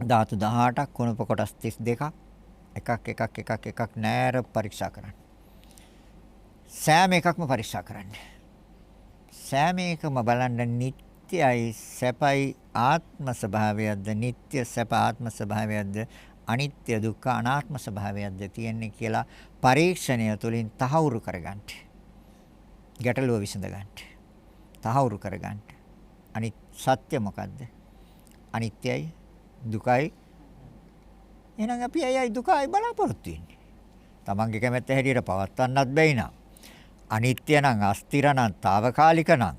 S2: ධාතු 18ක්, කුණප කොටස් 32ක්, එකක් නෑර පරීක්ෂා කරන්න. සෑම එකක්ම පරීක්ෂා කරන්න. සෑම එකම බලන්න නිට්ටයයි, සැපයි, ආත්ම ස්වභාවයක්ද, නිට්ටය සැප ආත්ම ස්වභාවයක්ද, අනිත්‍ය දුක්ඛ අනාත්ම ස්වභාවයක්ද තියෙන්නේ කියලා පරීක්ෂණය තුළින් තහවුරු කරගන්න. ගැටලුව විසඳ ගන්න. තහවුරු කරගන්න. අනිත් සත්‍ය මොකද්ද? අනිත්‍යයි, දුකයි. එහෙනම් අපි අයයි දුකයි බලාපොරොත්තු වෙන්නේ. තමන්ගේ කැමැත්ත හැටියට පවත්වන්නත් බැයි නා. අනිත්‍ය නම්, අස්තිර නම්, తాවකාලික නම්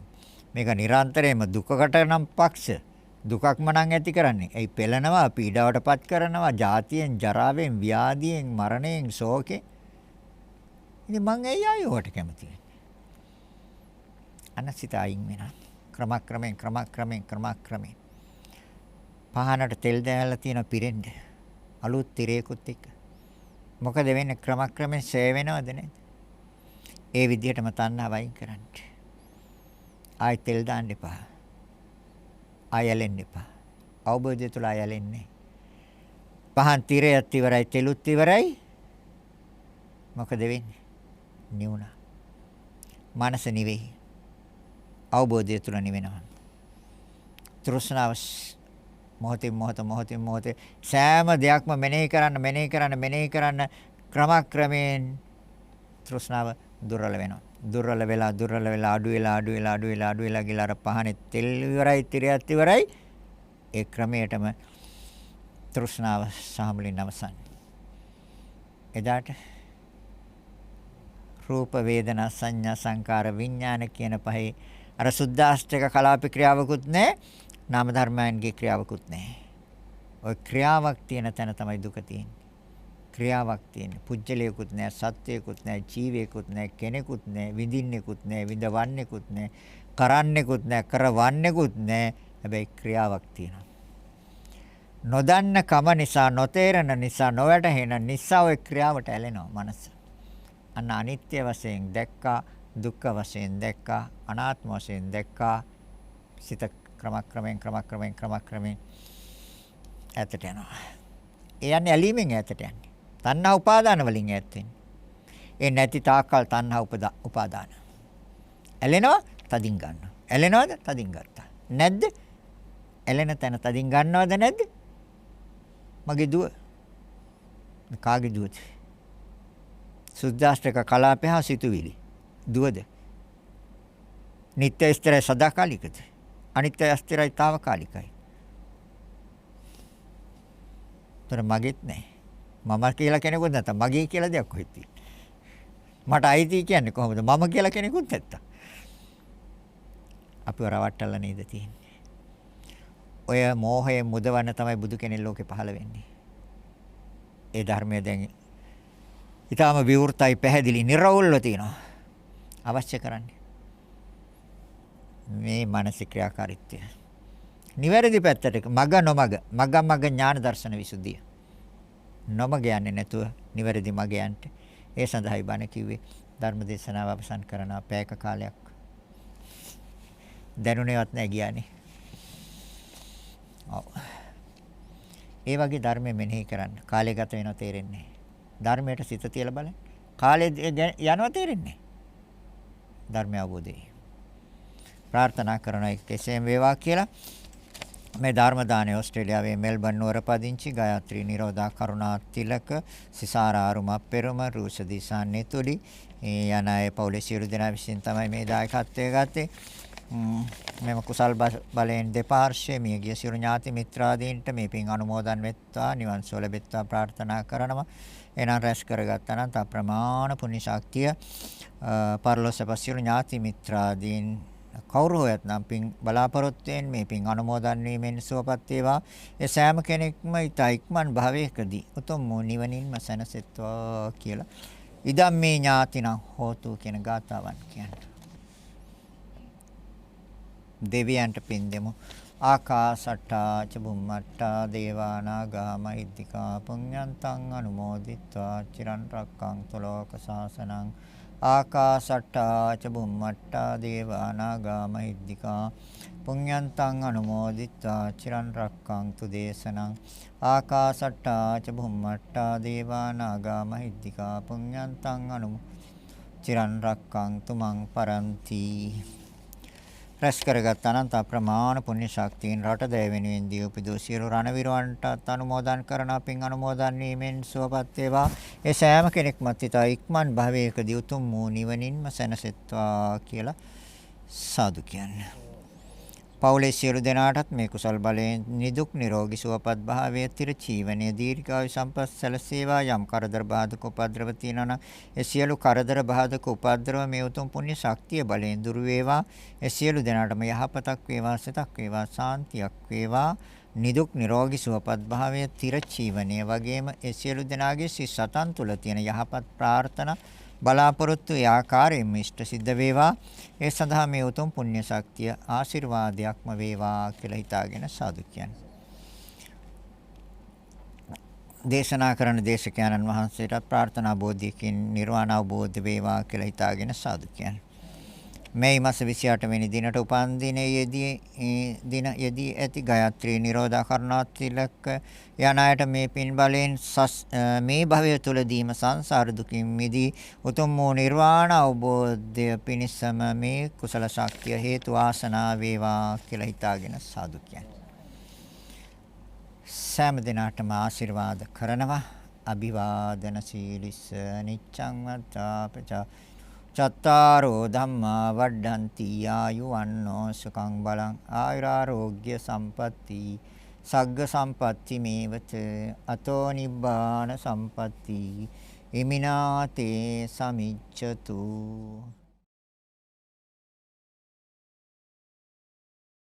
S2: මේක නිරන්තරයෙන්ම දුකකට නම් පක්ෂ දුකක්ම නම් ඇති කරන්නේ. ඒ පෙළනවා, පීඩාවටපත් කරනවා, ජාතියෙන්, ජරාවෙන්, ව්‍යාධියෙන්, මරණයෙන්, ශෝකේ. ඉතින් මං එයි ආයෝට කැමති වෙන්නේ. අනසිත අයින් වෙනවා. ක්‍රමක්‍රමයෙන් පහනට තෙල් දැල්ලා තියෙන පිරෙන්න. අලුත් තිරේකුත් එක්ක. මොකද වෙන්නේ? ක්‍රමක්‍රමයෙන් ෂේ වෙනවද නේද? ඒ විදිහටම තණ්හාව වයින් කරන්න. ආයි තෙල් දාන්න එපා. ආයලෙන්න එපා. අවබෝධය තුල ආයලෙන්නේ. පහන් තිරයත් ඉවරයි, තෙලුත් ඉවරයි. මොකද වෙන්නේ? නිවුණා. මනස නිවෙයි. අවබෝධය තුල නිවෙනවා. තෘෂ්ණාව මොහොතින් සෑම දෙයක්ම මෙනෙහි කරන්න ක්‍රමක්‍රමයෙන් තෘෂ්ණාව දුර්වල වෙනවා. දුර්වල වෙලා අඩු වෙලා ගිහලා අර පහනේ තෙල් ඉවරයි, තිරයත් ඉවරයි. ඒ ක්‍රමයටම තෘෂ්ණාව සාමුලින් අවසන්. එදාට රූප, වේදනා, සංඥා, සංකාර, විඥාන කියන පහේ අර සුද්දාස්ත්‍රික කලාපේ ක්‍රියාවකුත් නැහැ. නාම ධර්මයන්ගේ ක්‍රියාවකුත් නැහැ. ඔය ක්‍රියාවක් තියෙන තැන තමයි දුක තියෙන්නේ. ක්‍රියාවක් තියෙන්නේ. පුජ්‍යලයකුත් නැහැ, සත්‍යයකුත් නැහැ, ජීවයකුත් නැහැ, කෙනෙකුත් නැහැ, විඳින්නෙකුත් නැහැ, විඳවන්නෙකුත් නැහැ, කරන්නෙකුත් නැහැ, කරවන්නෙකුත් නැහැ. හැබැයි ක්‍රියාවක් තියෙනවා. නොදන්න කම නිසා, නොතේරෙන නිසා, නොවැටහෙන නිසා ඔය ක්‍රියාවට ඇලෙනවා මනස. අන්න අනිත්‍ය වශයෙන් දැක්කා, දුක්ඛ වශයෙන් දැක්කා, අනාත්ම වශයෙන් දැක්කා. සිත ක්‍රමක්‍රමයෙන් ඈතට යනවා. ඒ යන්නේ ඇලීමෙන් ඈතට යන්නේ. තණ්හා උපාදාන වලින් ඈත් වෙන්නේ. ඒ නැති තාක්කල් තණ්හා උපාදාන. ඇලෙනවා තදින් ගන්නවා. ඇලෙනවද තදින් ගත්තා. නැද්ද? ඇලෙන තැන තදින් ගන්නවද නැද්ද? මගේ දුව. කාගේ දුවද? සුද්දාෂ්ටක කලාපය හා සිතුවිලි. දුවද? නිත්‍ය ස්ථිරයි සදාකාලිකද? අනිත්‍ය ස්ථිරයි తాවකාලිකයි. තොර මගෙත් නැහැ. මම කියලා කෙනෙකුත් නැත්නම් මගේ කියලා දෙයක් කොහෙද තියෙන්නේ? මට අයිති කියන්නේ කොහොමද? මම කියලා කෙනෙකුත් නැත්තම්. අපිව රවට්ටලා නේද තියෙන්නේ. ඔය මෝහයේ මුදවන්න තමයි බුදු කෙනෙක් ලෝකේ පහළ වෙන්නේ. ඒ ධර්මය දැන් ඊටාම විවෘතයි, පැහැදිලි, නිර්වෘල්ව තියෙනවා. අවශ්‍ය කරන්නේ මේ මානසික ක්‍රියාකාරීත්වය. නිවැරදි පැත්තට මග ඥාන දර්ශන විසුද්ධිය. නොමග යන්නේ නැතුව නිවැරදි මග යන්න. ඒ සඳහායි බණ කිව්වේ. ධර්ම දේශනාව අවසන් කරන පැයක කාලයක්. දැනුණේවත් නැහැ ගියානේ. ඔව්. ඒ වගේ ධර්මය මෙනෙහි කරන්න. කාලය ගත වෙනව තේරෙන්නේ නැහැ. ධර්මයට සිත තියලා බලන්න. කාලය යනවා තේරෙන්නේ නැහැ. ධර්මය අවබෝධ වෙයි. ප්‍රාර්ථනා කරන කෙසේම වේවා කියලා. මේ ධර්ම දාණය ඕස්ට්‍රේලියාවේ මෙල්බන් නුවර පදිංචි ගායත්‍රී නිරෝධා කරුණා තිලක සිසාරාරුම පෙරම රූෂ දිසාන් නෙතුලි යන අය පවුලේ සියලු දෙනා විසින් තමයි මේ දායකත්වය ගත්තේ. මෙම කුසල් බලයෙන් දෙපාර්ශ්වයේ මියගිය සියලු ඥාති මිත්‍රාදීන්ට මේ පින් අනුමෝදන් වෙත්වා නිවන් සුව ලැබෙත්වා ප්‍රාර්ථනා කරනවා. එනම් රැස් කරගත්තා නම් අප්‍රමාණ පුණ්‍ය ශක්තිය පරලෝසප සියලු ඥාති මිත්‍රාදීන් කවුරු හොයත් නම් පින් බලාපොරොත්තු වෙන මේ පින් අනුමෝදන් වීමෙන් සුවපත් වේවා. ඒ සෑම කෙනෙක්ම ඊතයික්මන් භවයකදී උතුම් වූ නිවනින්ම සැනසෙත්වා කියලා ඉදම්මේ ඥාතිනම් හෝතු කියන ගාථාවන් කියන්නේ. දෙවියන්ට පින් දෙමු. ආකාසට්ටා ච බුම්මට්ටා දේවා නාග මහිද්దికා පුඤ්ඤන්තං අනුමෝදිත්වා චිරන් රැක්කන්තු ලෝක සාසනං. ආකාසට්ටා ච බුම්මට්ටා දේවා නාග මහිද්దికා පුඤ්ඤන්තං අනුමෝදිත්වා චිරන් රැක්කන්තු දේශනං. ආකාසට්ටා ච බුම්මට්ටා දේවා නාග මහිද්దికා පුඤ්ඤන්තං චිරන් රැක්කන්තු මං පරන්ති. රැස් කරගත් අනන්ත ප්‍රමාණ පුණ්‍ය ශක්තියින් රට දය වෙනුවෙන් දී උපදෝ සියලු රණවිරවන්ට අනුමෝදන් කරන පින් අනුමෝදන් වීමෙන් සුවපත් වේවා. ඒ සෑම කෙනෙක්මත් ඊට ඉක්මන් භවයකදී උතුම් වූ නිවනින්ම සැනසෙත්වා කියලා සාදු කියන්නේ. පවුලේ සියලු දෙනාටත් මේ කුසල් බලයෙන් නිදුක් නිරෝගී සුවපත් භාවයේ තිර ජීවනයේ දීර්ඝායු සම්පත් සැලසේවා. යම් කරදර බාධක උපද්‍රව තියෙනවා නම් ඒ සියලු කරදර බාධක උපද්‍රව මේ උතුම් පුණ්‍ය ශක්තිය බලයෙන් දුරු වේවා. ඒ සියලු දෙනාටම යහපතක් වේවා, සිතක් වේවා, සාන්තියක් වේවා. නිදුක් නිරෝගී සුවපත් භාවයේ තිර ජීවනයේ වගේම ඒ සියලු දෙනාගේ සිත් සතන් තුල තියෙන යහපත් ප්‍රාර්ථනා බලාපොරොත්තු ඒ ආකාරයෙන්ම ඉෂ්ට සිද්ධ වේවා. ඒ සඳහා මේ උතුම් පුණ්‍ය ශක්තිය ආශිර්වාදයක්ම වේවා කියලා හිතාගෙන සාදු කියන්නේ. දේශනා කරන දේශකයන්න් වහන්සේට ප්‍රාර්ථනා බෝධියකින් නිර්වාණ අවබෝධ වේවා කියලා හිතාගෙන සාදු කියන්නේ. මේ මාස 28 වෙනි දිනට උපන් දිනයේදී ඇති ගායත්‍රී නිරෝධා කරුණා තිලක යන අයට මේ පින් බලයෙන් මේ භවය තුලදීම සංසාර දුකින් මිදී උතුම් වූ නිර්වාණ අවබෝධය පිණිසම මේ කුසල ශක්තිය හේතු වාසනා වේවා කියලා හිතාගෙන සාදු කියන්නේ. සෑම දිනකටම ආශිර්වාද කරනවා. අභිවාදන සීලිස නිච්ඡං වත්තාපචා චත්තාරෝ ධම්මා වඩ්ඩಂತಿ ආයුවන්නෝ සුඛං බලං ආයුරාෝග්‍ය සම්පatti සග්ග සම්පatti මේවත අතෝ නිබ්බාන සම්පatti ඉමිනාතේ සමිච්ඡතු.